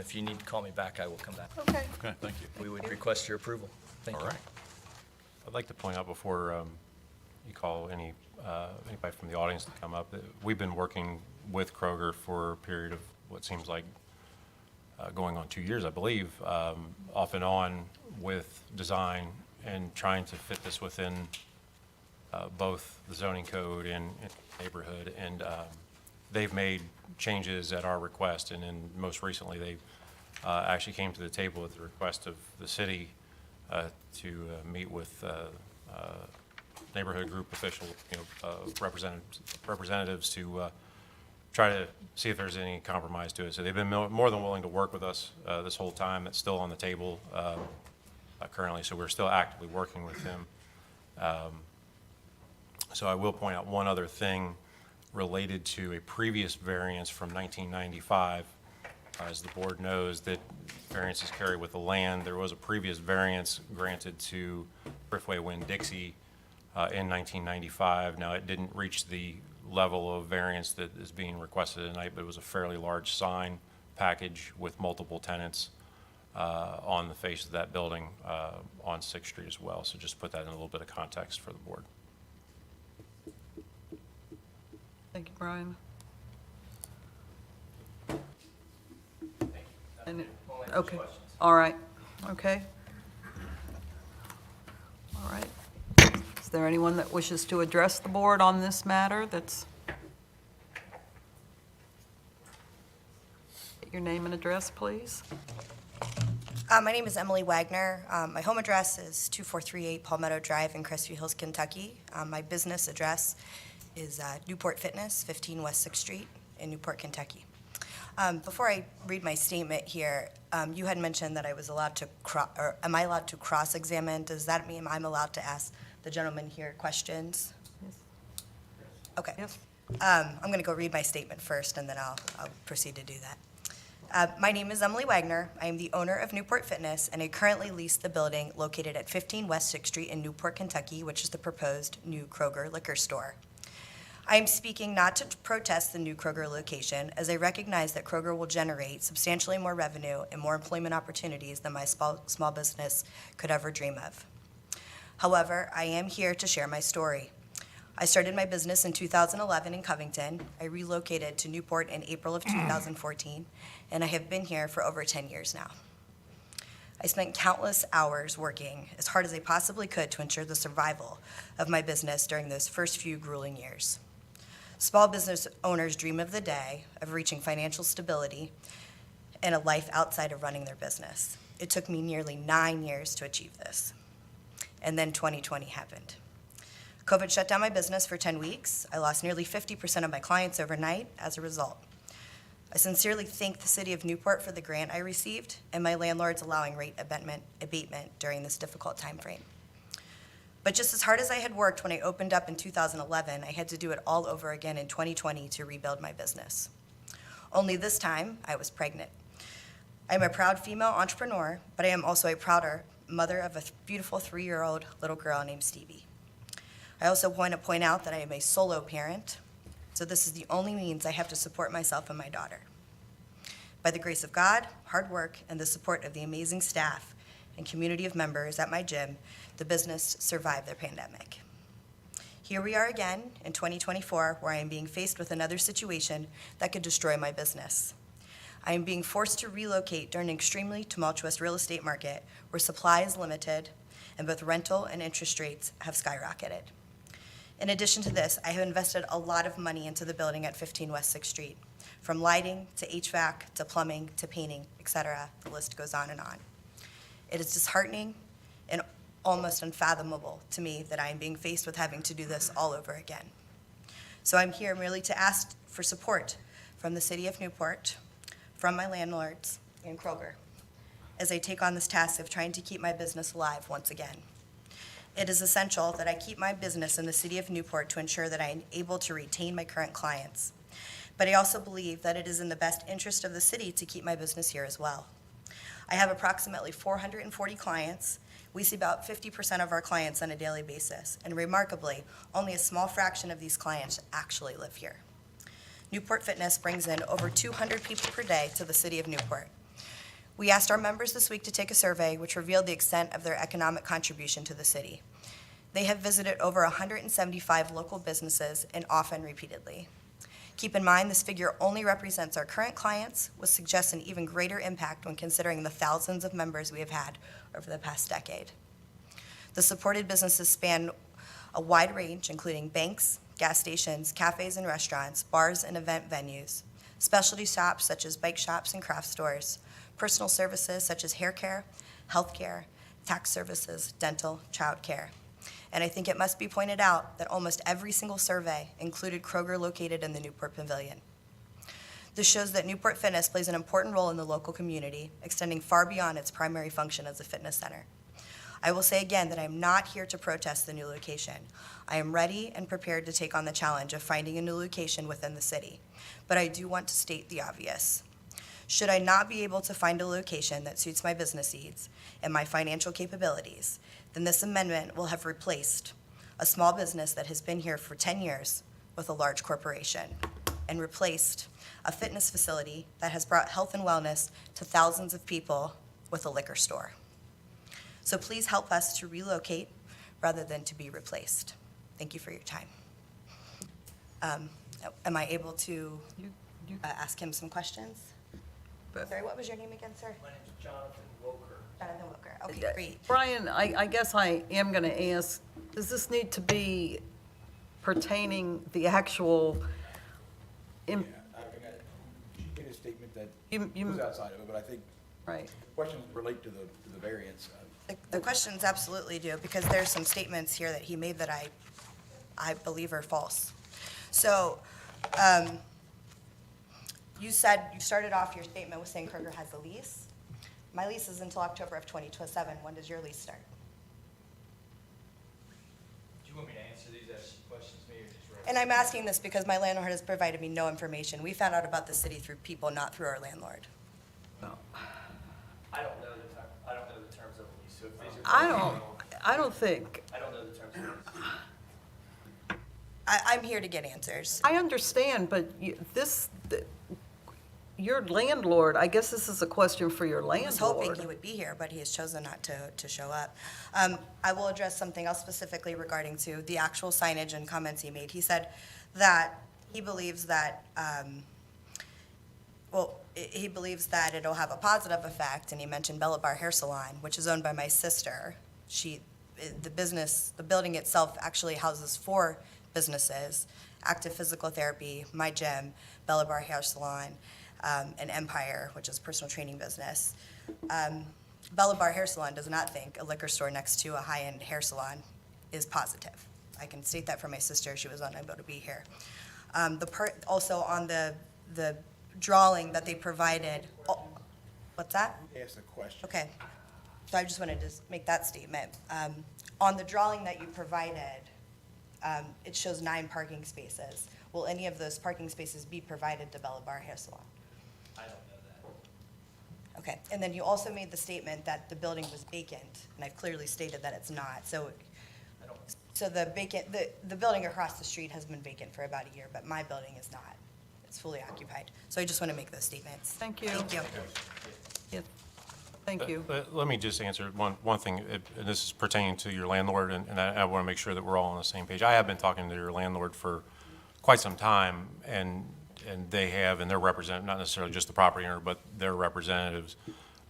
Speaker 11: if you need to call me back, I will come back.
Speaker 2: Okay.
Speaker 7: Okay, thank you.
Speaker 11: We would request your approval. Thank you.
Speaker 7: All right.
Speaker 1: I'd like to point out before you call anybody from the audience to come up, that we've been working with Kroger for a period of what seems like going on 2 years, I believe, off and on with design and trying to fit this within both the zoning code and neighborhood. And they've made changes at our request, and then most recently, they actually came to the table at the request of the city to meet with neighborhood group official, representatives to try to see if there's any compromise to it. So they've been more than willing to work with us this whole time. It's still on the table currently, so we're still actively working with them. So I will point out one other thing related to a previous variance from 1995. As the board knows, that variances carry with the land. There was a previous variance granted to Thriftway Winn-Dixie in 1995. Now, it didn't reach the level of variance that is being requested tonight, but it was a fairly large sign package with multiple tenants on the face of that building on 6th Street as well. So just put that in a little bit of context for the board.
Speaker 2: Thank you, Brian. Okay, all right, okay. All right. Is there anyone that wishes to address the board on this matter that's? Get your name and address, please.
Speaker 13: My name is Emily Wagner. My home address is 2438 Palmetto Drive in Crestview Hills, Kentucky. My business address is Newport Fitness, 15 West 6th Street in Newport, Kentucky. Before I read my statement here, you had mentioned that I was allowed to, or am I allowed to cross-examine? Does that mean I'm allowed to ask the gentleman here questions?
Speaker 2: Yes.
Speaker 13: Okay.
Speaker 2: Yes.
Speaker 13: I'm going to go read my statement first, and then I'll proceed to do that. My name is Emily Wagner. I am the owner of Newport Fitness, and I currently lease the building located at 15 West 6th Street in Newport, Kentucky, which is the proposed new Kroger liquor store. I am speaking not to protest the new Kroger location, as I recognize that Kroger will generate substantially more revenue and more employment opportunities than my small business could ever dream of. However, I am here to share my story. I started my business in 2011 in Covington. I relocated to Newport in April of 2014, and I have been here for over 10 years now. I spent countless hours working as hard as I possibly could to ensure the survival of my business during those first few grueling years. Small business owners dream of the day of reaching financial stability and a life outside of running their business. It took me nearly 9 years to achieve this. And then 2020 happened. COVID shut down my business for 10 weeks. I lost nearly 50% of my clients overnight as a result. I sincerely thank the City of Newport for the grant I received and my landlords allowing rate abatement during this difficult time frame. But just as hard as I had worked when I opened up in 2011, I had to do it all over again in 2020 to rebuild my business. Only this time, I was pregnant. I'm a proud female entrepreneur, but I am also a prouder mother of a beautiful 3-year-old little girl named Stevie. I also want to point out that I am a solo parent, so this is the only means I have to support myself and my daughter. By the grace of God, hard work, and the support of the amazing staff and community of members at my gym, the business survived the pandemic. Here we are again in 2024, where I am being faced with another situation that could destroy my business. I am being forced to relocate during an extremely tumultuous real estate market where supply is limited and both rental and interest rates have skyrocketed. In addition to this, I have invested a lot of money into the building at 15 West 6th Street, from lighting to HVAC to plumbing to painting, etc. The list goes on and on. It is disheartening and almost unfathomable to me that I am being faced with having to do this all over again. So I'm here merely to ask for support from the City of Newport, from my landlords, and Kroger, as I take on this task of trying to keep my business alive once again. It is essential that I keep my business in the City of Newport to ensure that I am able to retain my current clients. but I also believe that it is in the best interest of the city to keep my business here as well. I have approximately 440 clients. We see about 50% of our clients on a daily basis, and remarkably, only a small fraction of these clients actually live here. Newport Fitness brings in over 200 people per day to the city of Newport. We asked our members this week to take a survey which revealed the extent of their economic contribution to the city. They have visited over 175 local businesses and often repeatedly. Keep in mind, this figure only represents our current clients, which suggests an even greater impact when considering the thousands of members we have had over the past decade. The supported businesses span a wide range, including banks, gas stations, cafes and restaurants, bars and event venues, specialty shops such as bike shops and craft stores, personal services such as hair care, health care, tax services, dental, child care. And I think it must be pointed out that almost every single survey included Kroger located in the Newport Pavilion. This shows that Newport Fitness plays an important role in the local community, extending far beyond its primary function as a fitness center. I will say again that I am not here to protest the new location. I am ready and prepared to take on the challenge of finding a new location within the city. But I do want to state the obvious. Should I not be able to find a location that suits my business needs and my financial capabilities, then this amendment will have replaced a small business that has been here for 10 years with a large corporation, and replaced a fitness facility that has brought health and wellness to thousands of people with a liquor store. So please help us to relocate rather than to be replaced. Thank you for your time. Am I able to ask him some questions? Sorry, what was your name again, sir?
Speaker 11: My name is Jonathan Wilker.
Speaker 13: Jonathan Wilker. Okay, great.
Speaker 2: Brian, I guess I am going to ask, does this need to be pertaining the actual,
Speaker 5: I mean, she made a statement that
Speaker 2: You-
Speaker 5: was outside of it, but I think
Speaker 2: right?
Speaker 5: the questions relate to the variance.
Speaker 13: The questions absolutely do, because there's some statements here that he made that I believe are false. So, you said, you started off your statement with saying Kroger has a lease. My lease is until October of 2027. When does your lease start?
Speaker 11: Do you want me to answer these as questions, maybe, or just read?
Speaker 13: And I'm asking this because my landlord has provided me no information. We found out about the city through people, not through our landlord.
Speaker 11: I don't know the terms of the lease, so if these are.
Speaker 2: I don't think,
Speaker 11: I don't know the terms of the lease.
Speaker 13: I'm here to get answers.
Speaker 2: I understand, but your landlord, I guess this is a question for your
Speaker 13: I was hoping he
Speaker 2: landlord.
Speaker 13: would be here, but he has chosen not to show up. I will address something else specifically regarding to the actual signage and comments he made. He said that he believes that, he believes that it'll have a positive effect, and he mentioned Bella Bar Hair Salon, which is owned by my sister. The building itself actually houses 4 businesses: Active Physical Therapy, My Gym, Bella Bar Hair Salon, and Empire, which is a personal training business. Bella Bar Hair Salon does not think a liquor store next to a high-end hair salon is positive. I can state that for my sister. She was unable to be here. Also on the drawing that they provided, what's that?
Speaker 5: Ask the question.
Speaker 13: Okay, so I just wanted to make that statement. On the drawing that you provided, it shows 9 parking spaces. Will any of those parking spaces be provided to Bella Bar Hair Salon?
Speaker 11: I don't know that.
Speaker 13: Okay, and then you also made the statement that the building was vacant, and I've clearly stated that it's not. So the building across the street has been vacant for about a year, but my building is not. It's fully occupied. So I just want to make those statements.
Speaker 2: Thank you.
Speaker 13: Thank you.
Speaker 2: Yeah. Thank you.
Speaker 1: Let me just answer one thing, and this is pertaining to your landlord, and I want to make sure that we're all on the same page. I have been talking to your landlord for quite some time, and they have, and their representative, not necessarily just the property owner, but their representatives,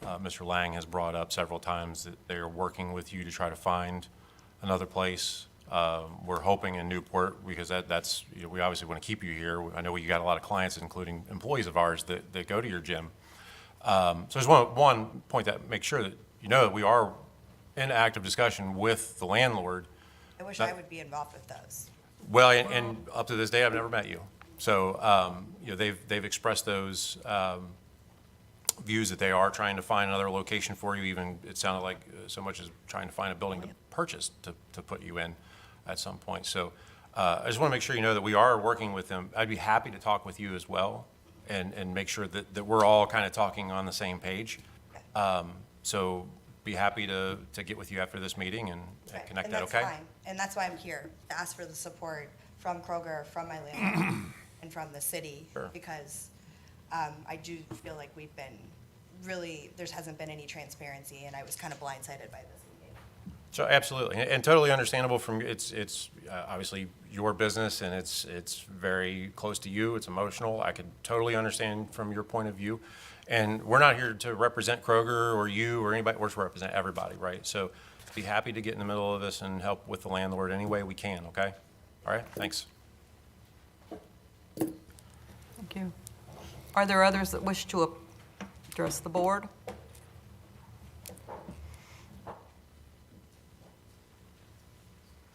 Speaker 1: Mr. Lang has brought up several times that they are working with you to try to find another place. We're hoping in Newport, because that's, we obviously want to keep you here. I know you got a lot of clients, including employees of ours, that go to your gym. So there's one point that make sure that you know that we are in active discussion with the landlord.
Speaker 13: I wish I would be involved with those.
Speaker 1: Well, and up to this day, I've never met you. So, they've expressed those views that they are trying to find another location for you. Even, it sounded like so much as trying to find a building to purchase to put you in at some point. So, I just want to make sure you know that we are working with them. I'd be happy to talk with you as well and make sure that we're all kind of talking on the same page. So be happy to get with you after this meeting and connect that, okay?
Speaker 13: And that's fine, and that's why I'm here, to ask for the support from Kroger, from my landlord, and from the city.
Speaker 1: Sure.
Speaker 13: Because I do feel like we've been really, there hasn't been any transparency, and I was kind of blindsided by this meeting.
Speaker 1: So absolutely, and totally understandable from, it's obviously your business and it's very close to you, it's emotional. I could totally understand from your point of view. And we're not here to represent Kroger or you or anybody, we're to represent everybody, right? So be happy to get in the middle of this and help with the landlord any way we can, okay? All right, thanks.
Speaker 2: Thank you. Are there others that wish to address the board?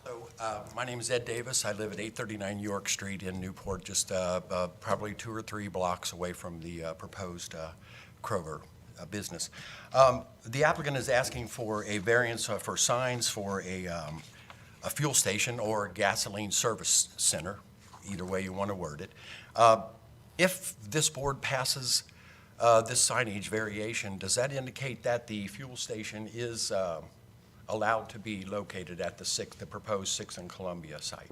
Speaker 14: Hello, my name is Ed Davis. I live at 839 York Street in Newport, just probably 2 or 3 blocks away from the proposed Kroger business. The applicant is asking for a variance for signs for a fuel station or gasoline service center, either way you want to word it. If this board passes this signage variation, does that indicate that the fuel station is allowed to be located at the proposed 6 and Columbia site?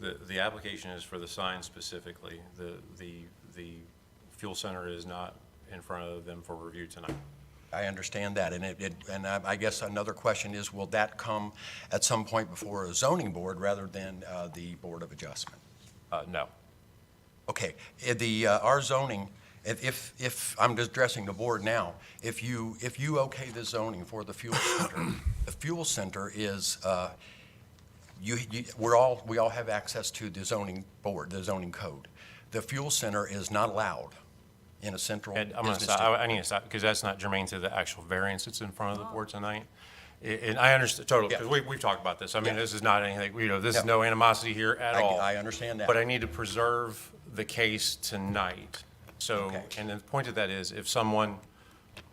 Speaker 1: The application is for the sign specifically. The fuel center is not in front of them for review tonight.
Speaker 14: I understand that, and I guess another question is, will that come at some point before a zoning board rather than the Board of Adjustment?
Speaker 1: No.
Speaker 14: Okay, our zoning, if I'm just addressing the board now, if you okay the zoning for the fuel center, the fuel center is, we all have access to the zoning board, the zoning code. The fuel center is not allowed in a central
Speaker 1: And I'm going to
Speaker 14: business
Speaker 1: stop, I need to stop, because that's not germane to the actual variance that's in front of the board tonight. And I understand, totally, because we've talked about this. I mean,
Speaker 14: Yeah.
Speaker 1: this is not anything, this is
Speaker 14: Yeah.
Speaker 1: no animosity here at all.
Speaker 14: I understand that.
Speaker 1: But I need to preserve the case tonight. So,
Speaker 14: Okay.
Speaker 1: and the point of that is, if someone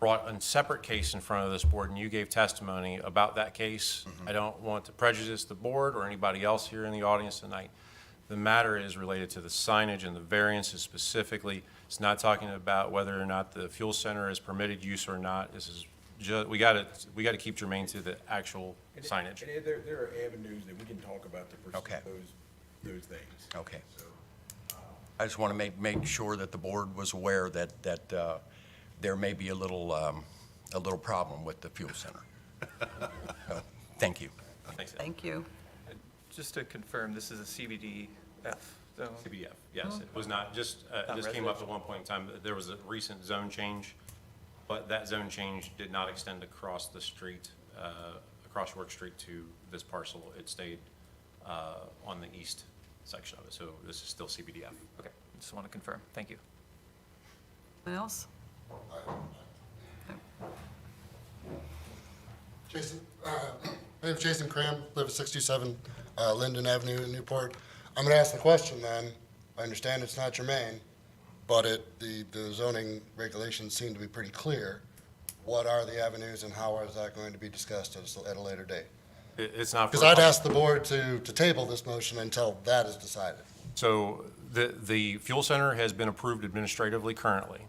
Speaker 1: brought a separate case in front of this board and you gave testimony about that case, I don't want to prejudice the board or anybody else here in the audience tonight. The matter is related to the signage and the variances specifically. It's not talking about whether or not the fuel center is permitted use or not. This is just, we got to keep germane to the actual signage.
Speaker 5: And there are avenues that we can talk about to pursue
Speaker 14: Okay.
Speaker 5: those things.
Speaker 14: Okay.
Speaker 5: So,
Speaker 14: I just want to make sure that the board was aware that there may be a little problem with the fuel center. Thank you.
Speaker 1: Thanks, Ed.
Speaker 2: Thank you.
Speaker 4: Just to confirm, this is a CBDF zone?
Speaker 1: CBF, yes. It was not just,
Speaker 4: Not
Speaker 1: this came up at
Speaker 4: residential.
Speaker 1: one point in time. There was a recent zone change, but that zone change did not extend across the street, across York Street to this parcel. It stayed on the east section of it, so this is still CBDF.
Speaker 4: Okay, just want to confirm. Thank you.
Speaker 2: Anyone else?
Speaker 15: Jason, my name is Jason Cram, live at 67 Linden Avenue in Newport. I'm going to ask the question then. I understand it's not germane, but the zoning regulations seem to be pretty clear. What are the avenues and how is that going to be discussed at a later date?
Speaker 1: It's not.
Speaker 15: Because I'd ask the board to table this motion until that is decided.
Speaker 1: So the fuel center has been approved administratively currently.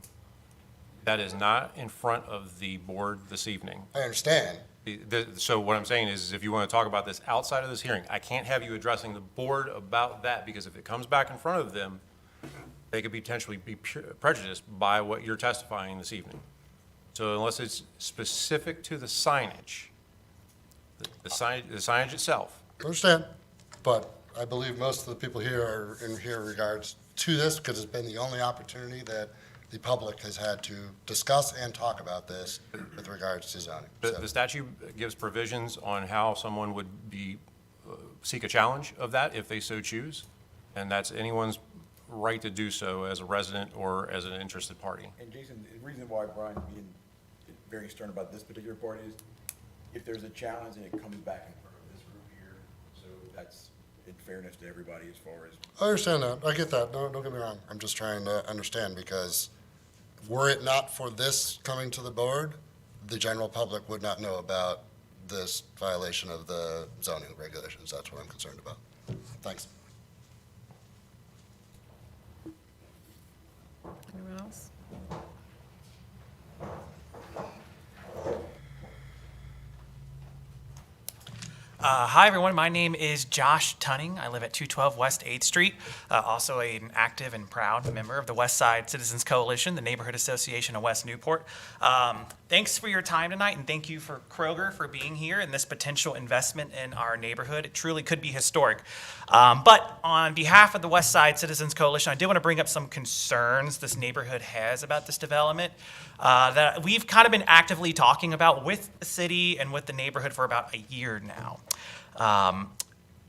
Speaker 1: That is not in front of the board this evening.
Speaker 15: I understand.
Speaker 1: So what I'm saying is if you want to talk about this outside of this hearing, I can't have you addressing the board about that, because if it comes back in front of them, they could potentially be prejudiced by what you're testifying this evening. So unless it's specific to the signage, the signage itself.
Speaker 15: I understand, but I believe most of the people here are in here regards to this because it's been the only opportunity that the public has had to discuss and talk about this with regards to zoning.
Speaker 1: The statute gives provisions on how someone would seek a challenge of that if they so choose, and that's anyone's right to do so as a resident or as an interested party.
Speaker 5: And Jason, the reason why Brian's being very stern about this particular part is if there's a challenge and it comes back in front of this group here, so that's in fairness to everybody as far as.
Speaker 15: I understand that. I get that. No, don't get me wrong. I'm just trying to understand because were it not for this coming to the board, the general public would not know about this violation of the zoning regulations. That's what I'm concerned about. Thanks.
Speaker 2: Anyone else?
Speaker 16: Hi, everyone. My name is Josh Tunning. I live at 212 West 8th Street. Also an active and proud member of the West Side Citizens Coalition, the neighborhood association of West Newport. Thanks for your time tonight, and thank you for Kroger for being here and this potential investment in our neighborhood. It truly could be historic. But on behalf of the West Side Citizens Coalition, I do want to bring up some concerns this neighborhood has about this development that we've kind of been actively talking about with the city and with the neighborhood for about a year now.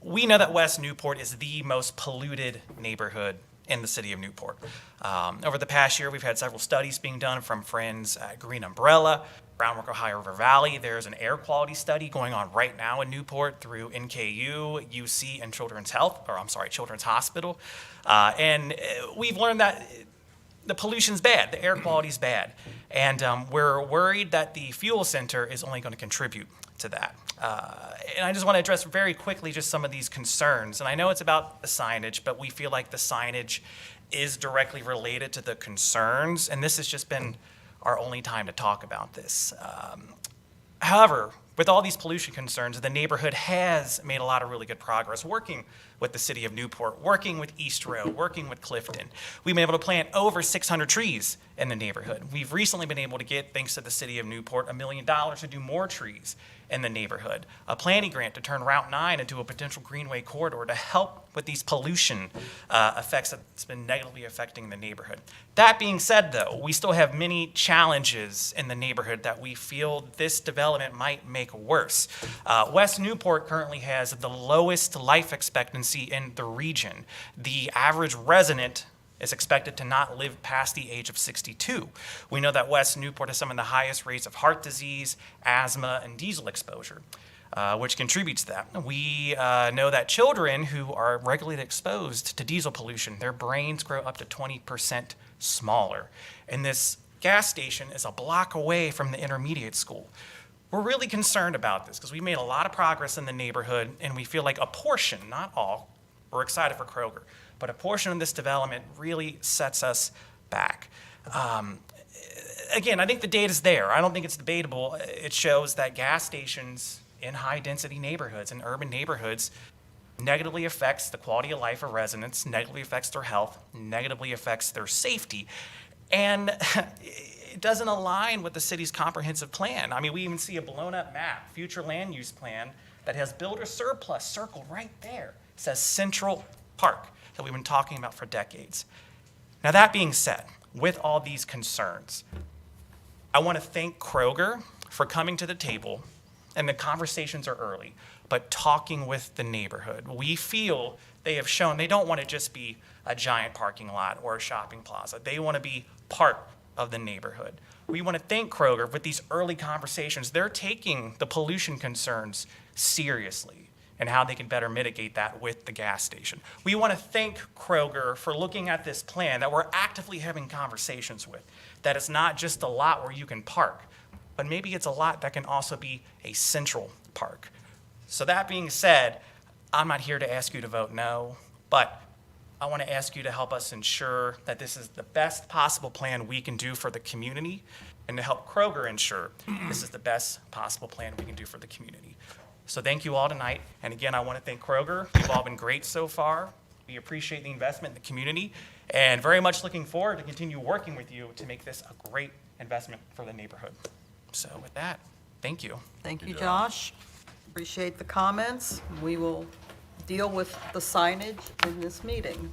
Speaker 16: We know that West Newport is the most polluted neighborhood in the city of Newport. Over the past year, we've had several studies being done from friends at Green Umbrella, Groundwork Ohio River Valley. There's an air quality study going on right now in Newport through NKU, UC, and Children's Hospital. And we've learned that the pollution's bad, the air quality's bad. And we're worried that the fuel center is only going to contribute to that. And I just want to address very quickly just some of these concerns. And I know it's about the signage, but we feel like the signage is directly related to the concerns, and this has just been our only time to talk about this. However, with all these pollution concerns, the neighborhood has made a lot of really good progress working with the city of Newport, working with East Row, working with Clifton. We've been able to plant over 600 trees in the neighborhood. We've recently been able to get, thanks to the city of Newport, $1 million to do more trees in the neighborhood, a planning grant to turn Route 9 into a potential greenway corridor to help with these pollution effects that's been negatively affecting the neighborhood. That being said, though, we still have many challenges in the neighborhood that we feel this development might make worse. West Newport currently has the lowest life expectancy in the region. The average resident is expected to not live past the age of 62. We know that West Newport has some of the highest rates of heart disease, asthma, and diesel exposure, which contributes to that. We know that children who are regularly exposed to diesel pollution, their brains grow up to 20% smaller. And this gas station is a block away from the intermediate school. We're really concerned about this because we made a lot of progress in the neighborhood, and we feel like a portion, not all, we're excited for Kroger, but a portion of this development really sets us back. Again, I think the data's there. I don't think it's debatable. It shows that gas stations in high-density neighborhoods, in urban neighborhoods, negatively affects the quality of life of residents, negatively affects their health, negatively affects their safety, and it doesn't align with the city's comprehensive plan. I mean, we even see a blown-up map, future land use plan, that has builder surplus circled right there. It says Central Park, that we've been talking about for decades. Now, that being said, with all these concerns, I want to thank Kroger for coming to the table, and the conversations are early, but talking with the neighborhood. We feel they have shown they don't want to just be a giant parking lot or a shopping plaza. They want to be part of the neighborhood. We want to thank Kroger with these early conversations. They're taking the pollution concerns seriously and how they can better mitigate that with the gas station. We want to thank Kroger for looking at this plan that we're actively having conversations with, that it's not just a lot where you can park, but maybe it's a lot that can also be a central park. So that being said, I'm not here to ask you to vote no, but I want to ask you to help us ensure that this is the best possible plan we can do for the community, and to help Kroger ensure this is the best possible plan we can do for the community. So thank you all tonight. And again, I want to thank Kroger. You've all been great so far. We appreciate the investment in the community, and very much looking forward to continue working with you to make this a great investment for the neighborhood. So with that, thank you.
Speaker 2: Thank you, Josh. Appreciate the comments. We will deal with the signage in this meeting.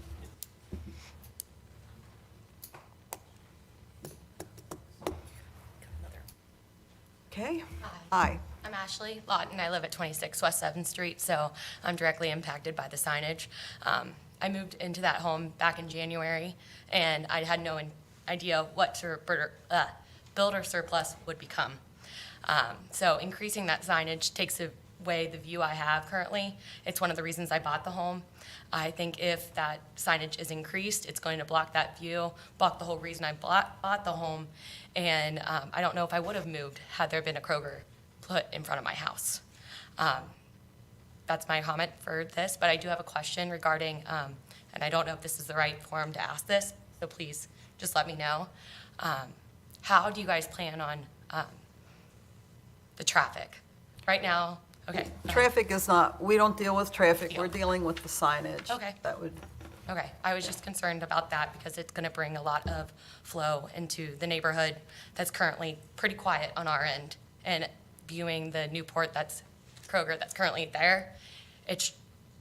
Speaker 2: Okay. Hi.
Speaker 17: I'm Ashley Lawton. I live at 26 West 7th Street, so I'm directly impacted by the signage. I moved into that home back in January, and I had no idea what builder surplus would become. So increasing that signage takes away the view I have currently. It's one of the reasons I bought the home. I think if that signage is increased, it's going to block that view, block the whole reason I bought the home, and I don't know if I would have moved had there been a Kroger put in front of my house. that's my comment for this, but I do have a question regarding, and I don't know if this is the right forum to ask this, so please just let me know. How do you guys plan on the traffic? Right now, okay.
Speaker 2: Traffic is not, we don't deal with traffic, we're dealing with the signage.
Speaker 17: Okay.
Speaker 2: That would,
Speaker 17: Okay, I was just concerned about that because it's going to bring a lot of flow into the neighborhood that's currently pretty quiet on our end. And viewing the Newport Kroger that's currently there, it's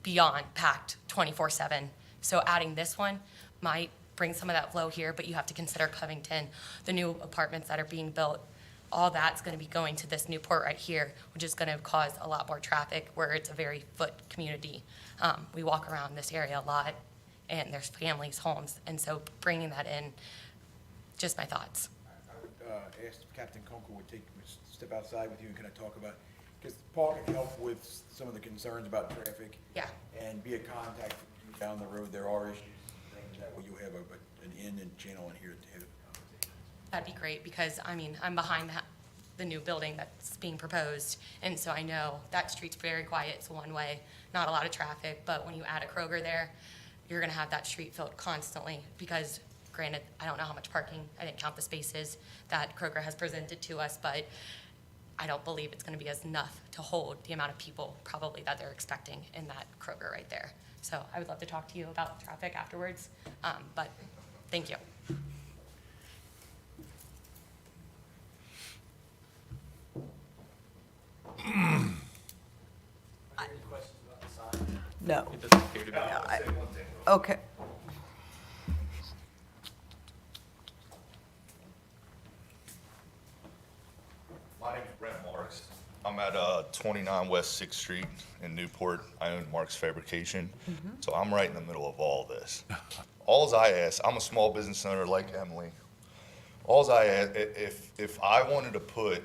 Speaker 17: beyond packed 24/7. So adding this one might bring some of that flow here, but you have to consider Covington, the new apartments that are being built. All that's going to be going to this Newport right here, which is going to cause a lot more traffic where it's a very foot community. We walk around this area a lot, and there's families, homes, and so bringing that in, just my thoughts.
Speaker 5: I would ask if Captain Kunkel would step outside with you and kind of talk about, because Paul can help with some of the concerns about traffic.
Speaker 17: Yeah.
Speaker 5: And be a contact for you down the road. There are issues, things that way you have an in and channel in here to have.
Speaker 17: That'd be great, because, I mean, I'm behind the new building that's being proposed, and so I know that street's very quiet, it's one way, not a lot of traffic, but when you add a Kroger there, you're gonna have that street filled constantly, because granted, I don't know how much parking, I didn't count the spaces that Kroger has presented to us, but I don't believe it's gonna be enough to hold the amount of people probably that they're expecting in that Kroger right there. So I would love to talk to you about traffic afterwards, but thank you.
Speaker 2: no.
Speaker 4: It doesn't appear to be.
Speaker 2: Okay.
Speaker 18: My name's Brent Marks. I'm at 29 West 6th Street in Newport. I own Marks Fabrication. So I'm right in the middle of all this. Alls I ask, I'm a small business owner like Emily. Alls I ask, if I wanted to put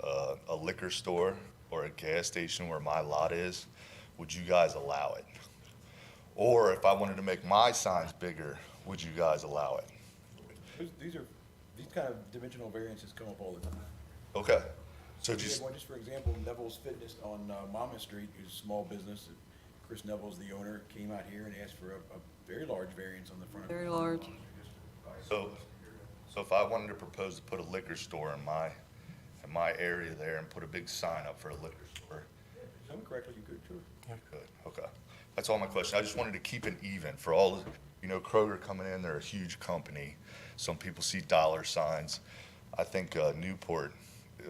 Speaker 18: a liquor store or a gas station where my lot is, would you guys allow it? Or if I wanted to make my signs bigger, would you guys allow it?
Speaker 5: These kind of dimensional variances come up all the time.
Speaker 18: Okay. So
Speaker 5: We had
Speaker 18: just,
Speaker 5: one, just for example, Neville's Fitness on Mama Street, who's a small business. Chris Neville's the owner, came out here and asked for a very large variance on the front.
Speaker 2: Very large.
Speaker 18: so if I wanted to propose to put a liquor store in my area there and put a big sign up for a liquor store,
Speaker 5: If done correctly, you could, sure.
Speaker 18: good, okay. That's all my question. I just wanted to keep it even for all, Kroger coming in, they're a huge company. Some people see dollar signs. I think Newport,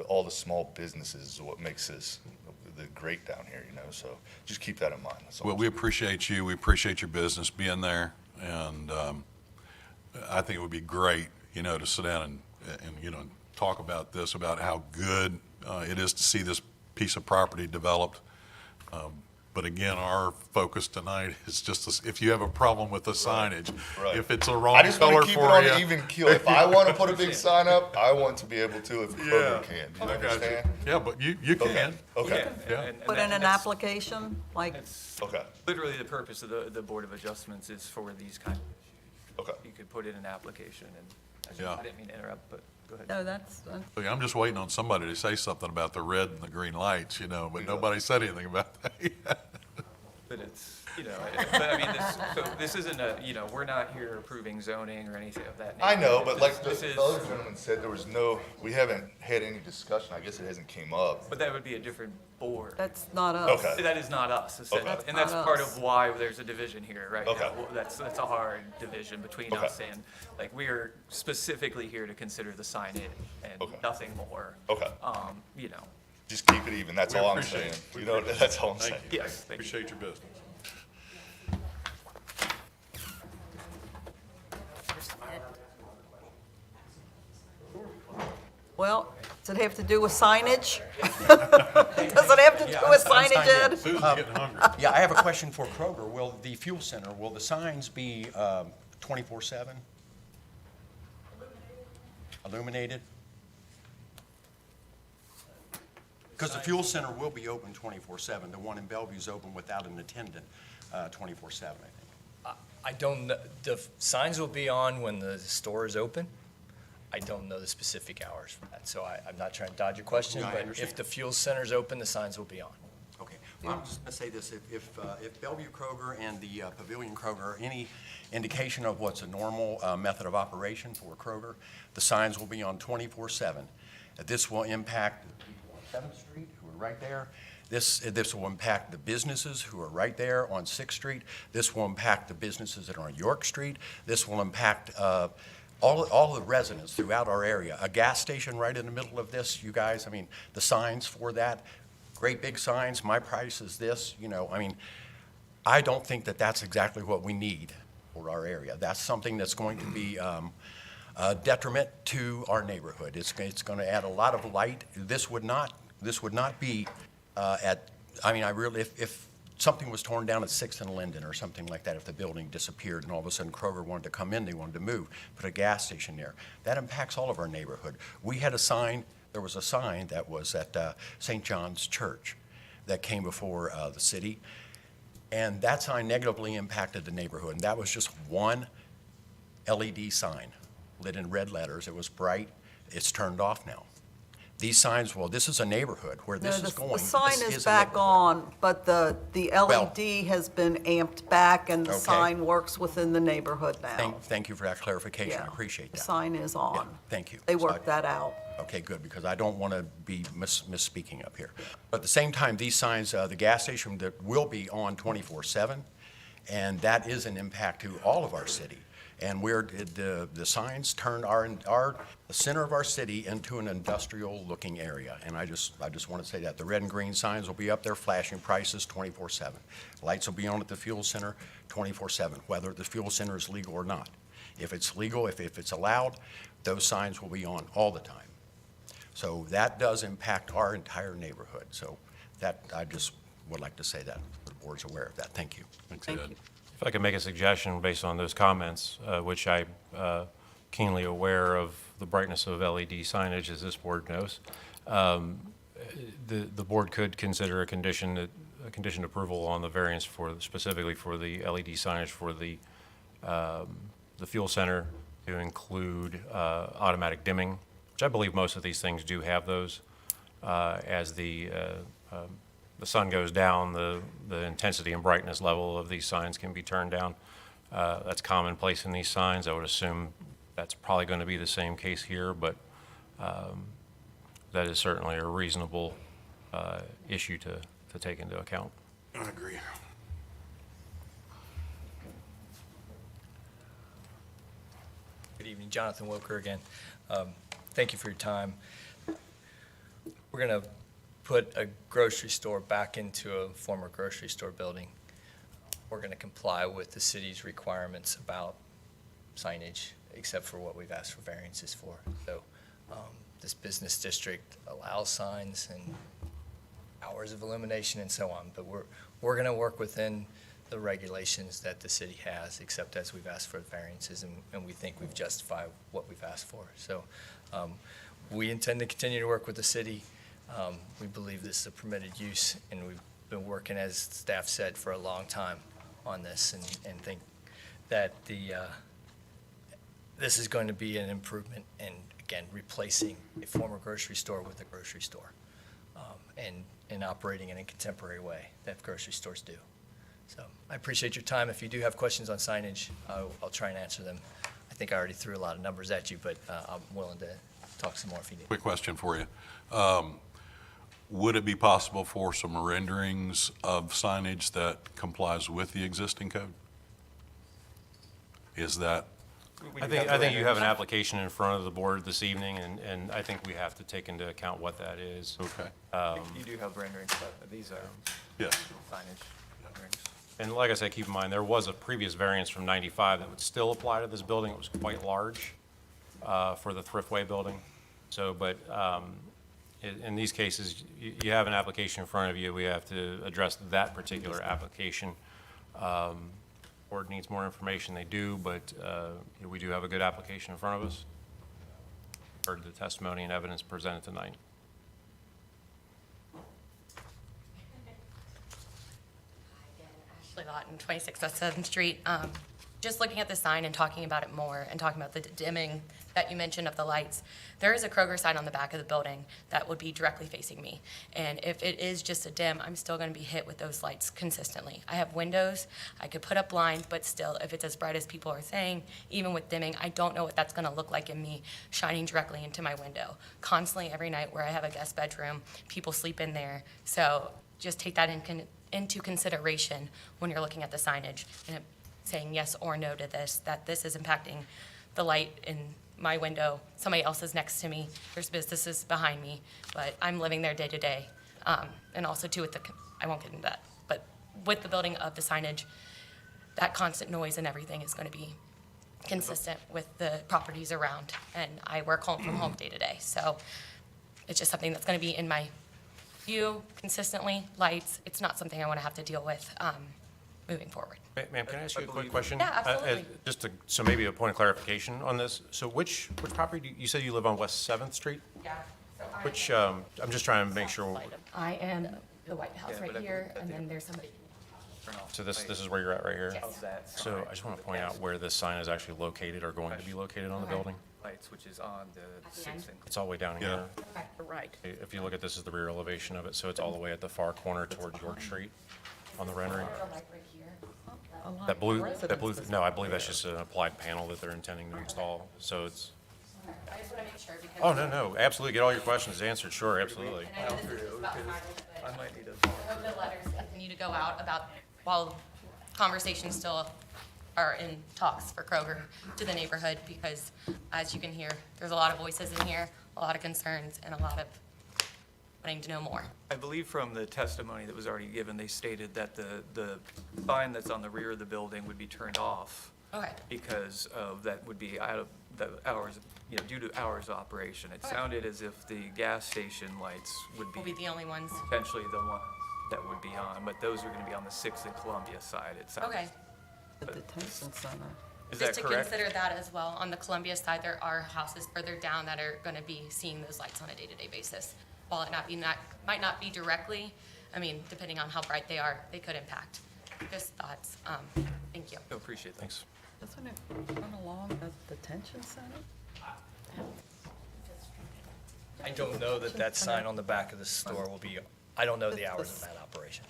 Speaker 18: all the small businesses is what makes this the great down here, so just keep that in mind. That's all.
Speaker 7: Well, we appreciate you. We appreciate your business being there. And I think it would be great, to sit down and talk about this, about how good it is to see this piece of property developed. But again, our focus tonight is just if you have a problem with the signage,
Speaker 18: Right.
Speaker 7: if it's a wrong
Speaker 18: I just
Speaker 7: color
Speaker 18: want to keep it
Speaker 7: for
Speaker 18: on
Speaker 7: you.
Speaker 18: the even keel. If I want to put a big sign up, I want to be able to if
Speaker 7: Yeah,
Speaker 18: Kroger can. Do you
Speaker 7: I got you.
Speaker 18: understand?
Speaker 7: Yeah, but you can.
Speaker 18: Okay.
Speaker 7: Yeah.
Speaker 2: Put in an application, like,
Speaker 18: Okay.
Speaker 4: Literally, the purpose of the Board of Adjustments is for these kind of issues.
Speaker 18: Okay.
Speaker 4: You could put in an application, and
Speaker 7: Yeah.
Speaker 4: I didn't mean to interrupt, but go ahead.
Speaker 2: no, that's,
Speaker 7: Look, I'm just waiting on somebody to say something about the red and the green lights, but nobody said anything about that yet.
Speaker 4: But it's, but I mean, this isn't we're not here approving zoning or anything of that nature.
Speaker 18: I know, but like
Speaker 4: This
Speaker 18: the
Speaker 4: is-
Speaker 18: other gentleman said, we haven't had any discussion. I guess it hasn't came up.
Speaker 4: But that would be a different board.
Speaker 2: that's not us.
Speaker 18: Okay.
Speaker 4: That is not us, essentially.
Speaker 18: Okay.
Speaker 4: And that's
Speaker 2: Not
Speaker 4: part
Speaker 2: us.
Speaker 4: of why there's a division here right
Speaker 18: Okay.
Speaker 4: now. Well, that's a hard division between
Speaker 18: Okay.
Speaker 4: us and, we are specifically here to consider the sign-in and
Speaker 18: Okay.
Speaker 4: nothing more.
Speaker 18: Okay. Just keep it even. That's
Speaker 7: We
Speaker 18: all I'm
Speaker 7: appreciate
Speaker 18: saying.
Speaker 7: it.
Speaker 18: That's all I'm
Speaker 7: Thank
Speaker 18: saying.
Speaker 7: you.
Speaker 4: Yes, thank you.
Speaker 7: Appreciate your business.
Speaker 2: Well, does it have to do with signage? Does it have to do with signage, Ed?
Speaker 7: Susan's getting hungry.
Speaker 14: Yeah, I have a question for Kroger. Will the fuel center, will the signs be 24/7? Illuminated? Because the fuel center will be open 24/7. The one in Bellevue's open without an attendant 24/7, I think.
Speaker 11: I don't know, the signs will be on when the store is open. I don't know the specific hours for that, so I'm not trying to dodge your question,
Speaker 14: No, I
Speaker 11: but
Speaker 14: understand.
Speaker 11: if the fuel center's open, the signs will be on.
Speaker 14: Okay. I'm just going to say this, if Bellevue Kroger and the Pavilion Kroger are any indication of what's a normal method of operation for Kroger, the signs will be on 24/7. This will impact the people on 7th Street who are right there. This will impact the businesses who are right there on 6th Street. This will impact the businesses that are on York Street. This will impact all the residents throughout our area. A gas station right in the middle of this, you guys, I mean, the signs for that, great big signs, my price is this, I mean, I don't think that that's exactly what we need for our area. That's something that's going to be a detriment to our neighborhood. It's going to add a lot of light. This would not be if something was torn down at 6th and Linden or something like that, if the building disappeared and all of a sudden Kroger wanted to come in, they wanted to move, put a gas station there, that impacts all of our neighborhood. There was a sign that was at St. John's Church that came before the city, and that sign negatively impacted the neighborhood, and that was just one LED sign lit in red letters. It was bright. It's turned off now. These signs, well, this is a neighborhood where this is going.
Speaker 2: The sign
Speaker 14: This
Speaker 2: is
Speaker 14: a
Speaker 2: back
Speaker 14: neighborhood.
Speaker 2: on, but the LED has been amped back, and the
Speaker 14: Okay.
Speaker 2: sign works within the neighborhood now.
Speaker 14: Thank you for that clarification. I
Speaker 2: Yeah.
Speaker 14: appreciate
Speaker 2: The
Speaker 14: that.
Speaker 2: sign is on.
Speaker 14: Yeah, thank you.
Speaker 2: They
Speaker 14: So I-
Speaker 2: worked that out.
Speaker 14: Okay, good, because I don't want to be misspeaking up here. But at the same time, these signs, the gas station that will be on 24/7, and that is an impact to all of our city. And the signs turn the center of our city into an industrial-looking area. And I just want to say that. The red and green signs will be up there flashing prices 24/7. Lights will be on at the fuel center 24/7, whether the fuel center is legal or not. If it's legal, if it's allowed, those signs will be on all the time. So that does impact our entire neighborhood. So that, I just would like to say that, the board's aware of that. Thank you.
Speaker 2: Thank you.
Speaker 1: If I could make a suggestion based on those comments, which I'm keenly aware of the brightness of LED signage, as this board knows, the board could consider a conditioned approval on the variance specifically for the LED signage for the fuel center to include automatic dimming, which I believe most of these things do have those. As the sun goes down, the intensity and brightness level of these signs can be turned down. That's commonplace in these signs. I would assume that's probably going to be the same case here, but that is certainly a reasonable issue to take into account.
Speaker 7: I agree.
Speaker 11: Good evening, Jonathan Woker again. Thank you for your time. We're going to put a grocery store back into a former grocery store building. We're going to comply with the city's requirements about signage, except for what we've asked for variances for. So this business district allows signs and hours of illumination and so on, but we're going to work within the regulations that the city has, except as we've asked for variances, and we think we've justified what we've asked for. So we intend to continue to work with the city. We believe this is a permitted use, and we've been working, as staff said, for a long time on this, and think that this is going to be an improvement, and again, replacing a former grocery store with a grocery store, and operating in a contemporary way that grocery stores do. So I appreciate your time. If you do have questions on signage, I'll try and answer them. I think I already threw a lot of numbers at you, but I'm willing to talk some more if you need.
Speaker 7: Quick question for you. Would it be possible for some renderings of signage that complies with the existing code? Is that?
Speaker 1: I think you have an application in front of the board this evening, and I think we have to take into account what that is.
Speaker 7: Okay.
Speaker 4: You do have renderings, but these are
Speaker 7: Yes.
Speaker 4: signage renderings.
Speaker 1: And like I said, keep in mind, there was a previous variance from 95 that would still apply to this building. It was quite large for the Thriftway building. So, but in these cases, you have an application in front of you. We have to address that particular application. Board needs more information, they do, but we do have a good application in front of us. Heard the testimony and evidence presented tonight.
Speaker 17: Ashley Lawton, 26 West 7th Street. just looking at the sign and talking about it more and talking about the dimming that you mentioned of the lights, there is a Kroger sign on the back of the building that would be directly facing me. And if it is just a dim, I'm still going to be hit with those lights consistently. I have windows, I could put up blinds, but still, if it's as bright as people are saying, even with dimming, I don't know what that's going to look like in me shining directly into my window. Constantly every night where I have a guest bedroom, people sleep in there. So just take that into consideration when you're looking at the signage and saying yes or no to this, that this is impacting the light in my window. Somebody else is next to me. There's businesses behind me, but I'm living there day to day. And also too with I won't get into that, but with the building of the signage, that constant noise and everything is going to be consistent with the properties around. And I work home from home day to day. So it's just something that's going to be in my view consistently, lights. It's not something I want to have to deal with moving forward.
Speaker 1: Ma'am, can I ask you a quick question?
Speaker 17: Yeah, absolutely.
Speaker 1: So maybe a point of clarification on this. So which property, you said you live on West 7th Street?
Speaker 17: Yeah. So
Speaker 1: Which, I'm just trying to make sure,
Speaker 17: I am the White House right here, and then there's somebody.
Speaker 1: so this is where you're at right here?
Speaker 17: Yes.
Speaker 1: So I just want to point out where this sign is actually located or going to be located on the building.
Speaker 4: Lights, which is on the
Speaker 17: the end.
Speaker 4: 6th and
Speaker 1: It's all the way down here.
Speaker 12: Right.
Speaker 1: If you look at this is the rear elevation of it, so it's all the way at the far corner towards York Street on the rendering. That blue, no, I believe that's just an applied panel that they're intending to install, so it's,
Speaker 17: I just want to make sure because.
Speaker 1: oh, no, absolutely, get all your questions answered, sure, absolutely.
Speaker 17: And I know this is about final, but
Speaker 4: I might need a.
Speaker 17: I hope the letters continue to go out about, while conversations still are in talks for Kroger to the neighborhood, because as you can hear, there's a lot of voices in here, a lot of concerns, and a lot of wanting to know more.
Speaker 4: I believe from the testimony that was already given, they stated that the sign that's on the rear of the building would be turned off
Speaker 17: Okay.
Speaker 4: because of, that would be out of the hours, due to hours of operation. It
Speaker 17: Okay.
Speaker 4: sounded as if the gas station lights would
Speaker 17: We'll be the only ones.
Speaker 4: potentially the ones that would be on, but those are going to be on the 6th and Columbia side, it sounds.
Speaker 17: Okay.
Speaker 2: The detention center.
Speaker 4: Is
Speaker 17: Just
Speaker 4: that
Speaker 17: to
Speaker 4: correct?
Speaker 17: consider that as well. On the Columbia side, there are houses further down that are going to be seeing those lights on a day-to-day basis. While it might not be directly, I mean, depending on how bright they are, they could impact. Just thoughts. Thank you.
Speaker 4: I appreciate that.
Speaker 1: Thanks.
Speaker 2: Doesn't it run along the detention center?
Speaker 11: I don't know that that sign on the back of the store will be, I don't know the hours of that operation.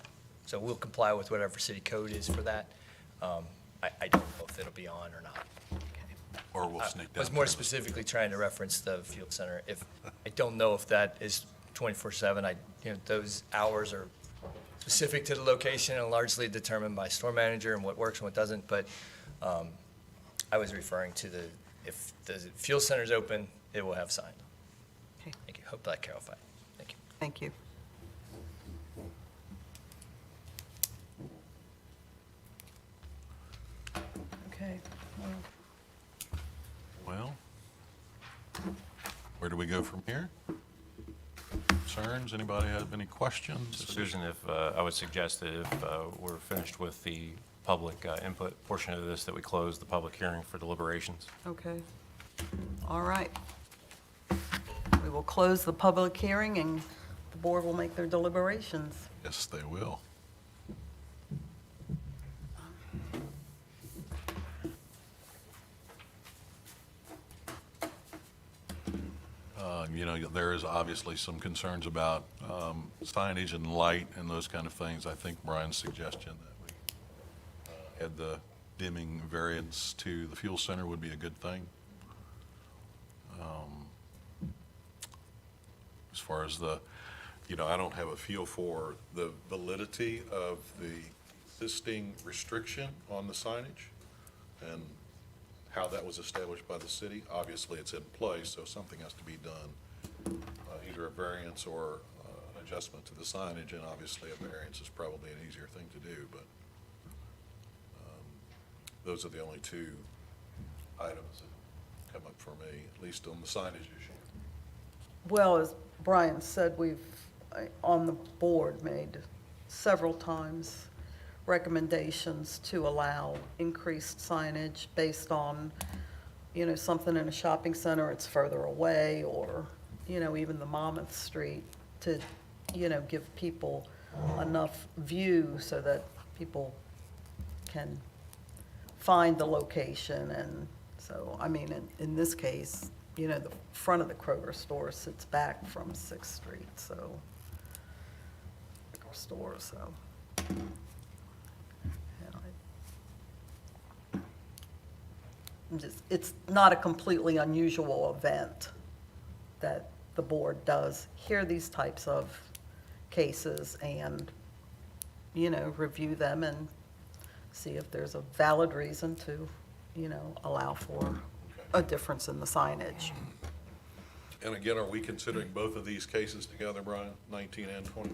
Speaker 11: So we'll comply with whatever city code is for that. I don't know if it'll be on or not.
Speaker 7: Or we'll sneak
Speaker 11: I
Speaker 7: down.
Speaker 11: was more specifically trying to reference the field center. I don't know if that is 24/7. Those hours are specific to the location and largely determined by store manager and what works and what doesn't. But I was referring to if the fuel center's open, it will have sign.
Speaker 2: Okay.
Speaker 11: Thank you. Hope that clarified. Thank you.
Speaker 2: Thank you. Okay.
Speaker 7: Well, where do we go from here? Concerns? Anybody have any questions?
Speaker 1: Susan, if, I would suggest that if we're finished with the public input portion of this, that we close the public hearing for deliberations.
Speaker 2: Okay. All right. We will close the public hearing and the board will make their deliberations.
Speaker 7: Yes, they will. There is obviously some concerns about signage and light and those kind of things. I think Brian's suggestion that we add the dimming variance to the fuel center would be a good thing. As far as I don't have a feel for the validity of the existing restriction on the signage and how that was established by the city. Obviously, it's in place, so something has to be done, either a variance or an adjustment to the signage, and obviously a variance is probably an easier thing to do, but those are the only two items that come up for me, at least on the signage issue.
Speaker 2: Well, as Brian said, we've, on the board, made several times recommendations to allow increased signage based on, something in a shopping center, it's further away, or, even the Monmouth Street to, give people enough view so that people can find the location, and so, I mean, in this case, you know, the front of the Kroger store sits back from Sixth Street, so, Kroger store, so. you know, it's not a completely unusual event that the board does hear these types of cases and, you know, review them and see if there's a valid reason to, you know, allow for a difference in the signage.
Speaker 7: And again, are we considering both of these cases together, Brian, 19 and 20?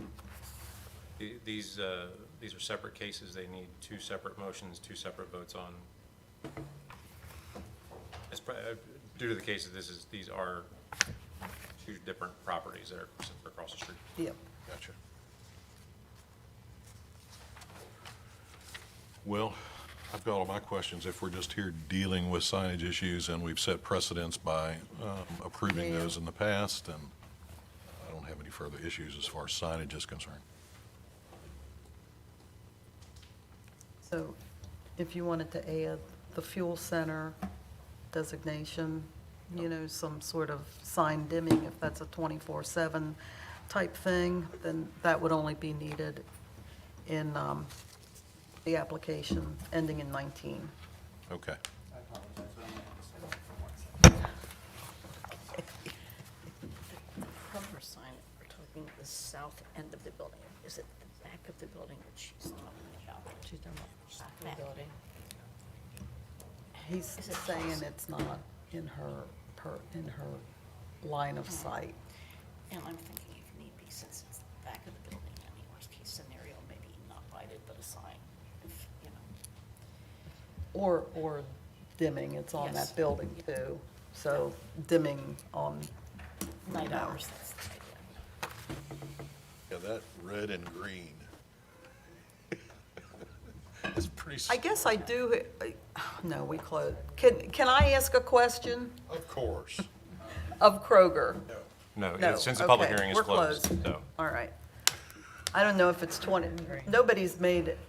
Speaker 1: These are separate cases. They need two separate motions, two separate votes on. Due to the cases, these are two different properties that are across the street.
Speaker 2: Yep.
Speaker 7: Gotcha. Well, I've got all my questions. If we're just here dealing with signage issues and we've set precedents by approving
Speaker 2: Yeah.
Speaker 7: those in the past, then I don't have any further issues as far as signage is concerned.
Speaker 2: So if you wanted to add the fuel center designation, you know, some sort of sign dimming, if that's a 24/7 type thing, then that would only be needed in the application ending in 19.
Speaker 7: Okay.
Speaker 12: Kroger sign, we're talking the south end of the building. Is it the back of the building that she's talking about? She's talking about the building.
Speaker 2: He's
Speaker 12: Is it
Speaker 2: saying
Speaker 12: close?
Speaker 2: it's not in her line of sight.
Speaker 12: And I'm thinking if need be, since it's the back of the building, any worst case scenario, maybe not lighted, but a sign, if, you know.
Speaker 2: Or dimming, it's on
Speaker 12: Yes.
Speaker 2: that building too. So dimming on,
Speaker 12: Night
Speaker 2: No.
Speaker 12: hours, that's the idea.
Speaker 7: Yeah, that red and green. It's pretty.
Speaker 2: I guess I do, no, we close. Can I ask a question
Speaker 7: Of course.
Speaker 2: of Kroger?
Speaker 1: No,
Speaker 2: No,
Speaker 1: since the public
Speaker 2: okay,
Speaker 1: hearing is
Speaker 2: we're
Speaker 1: closed,
Speaker 2: closed.
Speaker 1: so.
Speaker 2: All right. I don't know if it's 20, nobody's made it,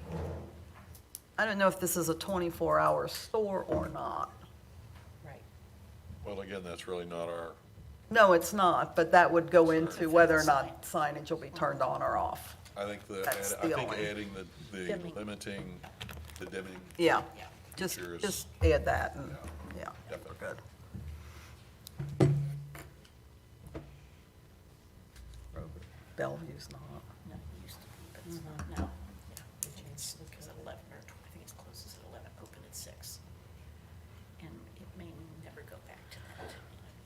Speaker 2: I don't know if this is a 24-hour store or not.
Speaker 12: Right.
Speaker 7: Well, again, that's really not our,
Speaker 2: No, it's not, but that would go into whether or not signage will be turned on or off.
Speaker 7: I think
Speaker 2: That's
Speaker 7: I
Speaker 2: the
Speaker 7: think
Speaker 2: only-
Speaker 7: adding the
Speaker 12: Dimming.
Speaker 7: limiting, the dimming.
Speaker 2: Yeah, just,
Speaker 7: Features.
Speaker 2: just add that and, yeah,
Speaker 7: Definitely.
Speaker 2: we're good. Bellevue's not.
Speaker 12: No, it used to be, but it's not now. Yeah, it's because at 11, or I think it's closes at 11, open at 6. And it may never go back to that.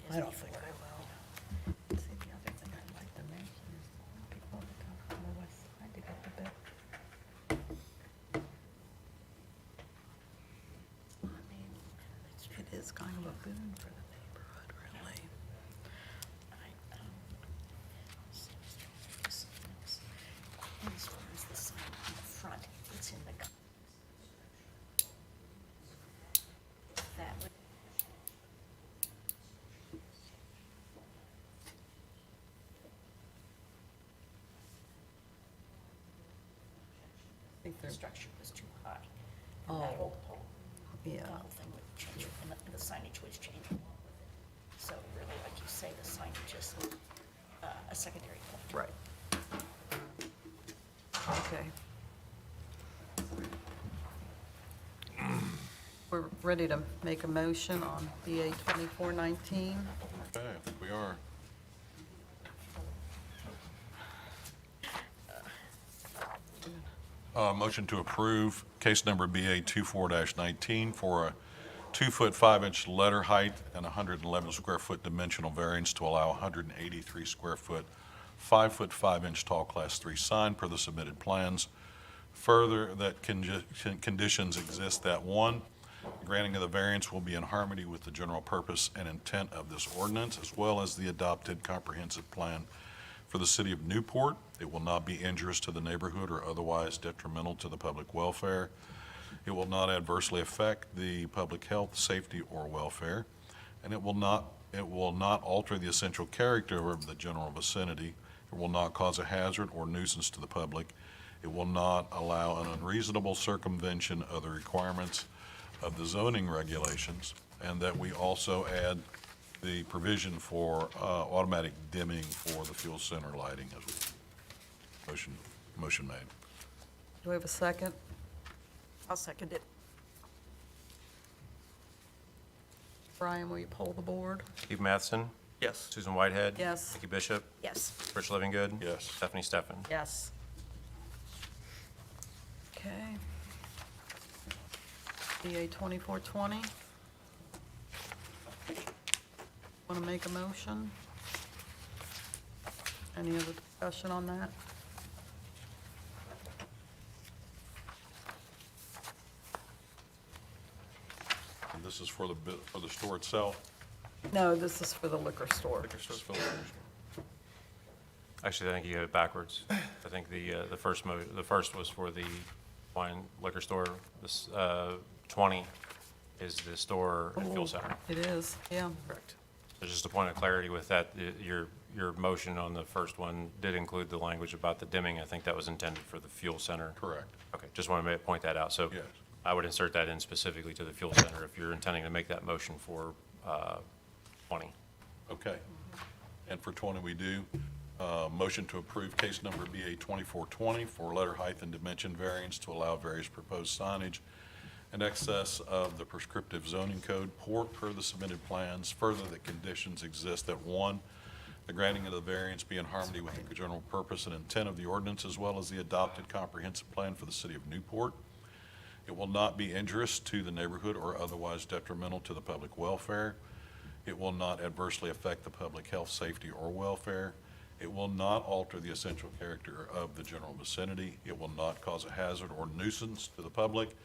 Speaker 12: as
Speaker 2: I don't think
Speaker 12: before.
Speaker 2: I will. See, the other thing I'd like to mention is people that come from the west side to get the bill. I mean, it is kind of a boon for the neighborhood, really.
Speaker 12: As far as the sign on the front, it's in the. That would.
Speaker 2: I think
Speaker 12: The
Speaker 2: they're,
Speaker 12: structure was too high.
Speaker 2: Oh,
Speaker 12: And that whole
Speaker 2: yeah.
Speaker 12: the whole thing would change, and the signage would change. So really, like you say, the signage is a secondary point.
Speaker 2: Right. Okay. We're ready to make a motion on BA 2419.
Speaker 7: Okay, I think we are. Motion to approve case number BA 24-19 for a 2-foot 5-inch letter height and 111 square foot dimensional variance to allow 183 square foot, 5-foot 5-inch tall Class 3 sign per the submitted plans. Further, that conditions exist that, one, granting of the variance will be in harmony with the general purpose and intent of this ordinance, as well as the adopted comprehensive plan for the city of Newport. It will not be injurious to the neighborhood or otherwise detrimental to the public welfare. It will not adversely affect the public health, safety, or welfare, and it will not alter the essential character of the general vicinity. It will not cause a hazard or nuisance to the public. It will not allow an unreasonable circumvention of the requirements of the zoning regulations, and that we also add the provision for automatic dimming for the fuel center lighting as well. Motion made.
Speaker 2: Do we have a second?
Speaker 12: I'll second it.
Speaker 2: Brian, will you poll the board?
Speaker 1: Steve Matheson?
Speaker 4: Yes.
Speaker 1: Susan Whitehead?
Speaker 2: Yes.
Speaker 1: Nikki Bishop?
Speaker 12: Yes.
Speaker 1: Rich Livingood?
Speaker 7: Yes.
Speaker 1: Stephanie Steffen?
Speaker 2: Yes. Okay. BA 2420. Want to make a motion? Any other discussion on that?
Speaker 7: And this is for the store itself?
Speaker 2: No, this is for the liquor store.
Speaker 7: Just for the liquor store.
Speaker 1: Actually, I think you have it backwards. I think the first was for the wine liquor store. This 20 is the store and fuel center.
Speaker 2: It is, yeah.
Speaker 1: Correct. So just a point of clarity with that, your motion on the first one did include the language about the dimming. I think that was intended for the fuel center.
Speaker 7: Correct.
Speaker 1: Okay, just want to point that out. So
Speaker 7: Yes.
Speaker 1: I would insert that in specifically to the fuel center if you're intending to make that motion for 20.
Speaker 7: Okay. And for 20, we do. Motion to approve case number BA 2420 for letter height and dimension variance to allow various proposed signage in excess of the prescriptive zoning code per the submitted plans. Further, that conditions exist that, one, the granting of the variance be in harmony with the general purpose and intent of the ordinance, as well as the adopted comprehensive plan for the city of Newport. It will not be injurious to the neighborhood or otherwise detrimental to the public welfare. It will not adversely affect the public health, safety, or welfare. It will not alter the essential character of the general vicinity. It will not cause a hazard or nuisance to the public.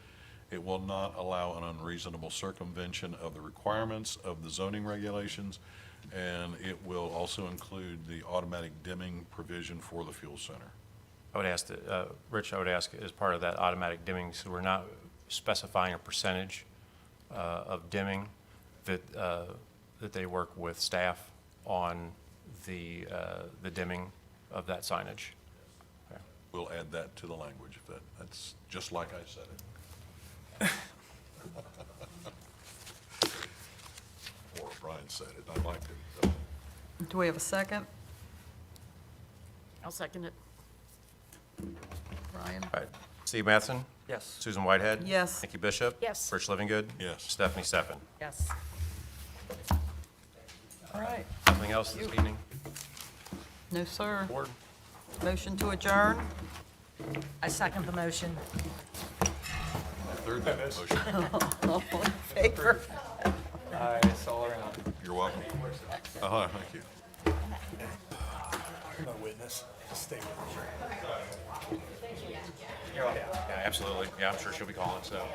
Speaker 7: It will not allow an unreasonable circumvention of the requirements of the zoning regulations, and it will also include the automatic dimming provision for the fuel center.
Speaker 1: I would ask that, Rich, I would ask as part of that automatic dimming, so we're not specifying a percentage of dimming, that they work with staff on the dimming of that signage. Okay.
Speaker 7: We'll add that to the language. That's just like I said it. Or Brian said it. I liked it.
Speaker 2: Do we have a second?
Speaker 12: I'll second it.
Speaker 2: Brian?
Speaker 1: All right. Steve Matheson?
Speaker 4: Yes.
Speaker 1: Susan Whitehead?
Speaker 2: Yes.
Speaker 1: Nikki Bishop?
Speaker 12: Yes.
Speaker 1: Rich Livingood?
Speaker 7: Yes.
Speaker 1: Stephanie Steffen?
Speaker 2: Yes. All right.
Speaker 1: Anything else this evening?
Speaker 2: No, sir.
Speaker 1: Board?
Speaker 2: Motion to adjourn?
Speaker 9: I second the motion.
Speaker 7: Third motion.
Speaker 2: All in favor?
Speaker 4: It's all around.
Speaker 7: You're welcome. Thank you.
Speaker 15: No witness. Stay with me.
Speaker 1: Yeah, absolutely. Yeah, I'm sure she'll be calling, so.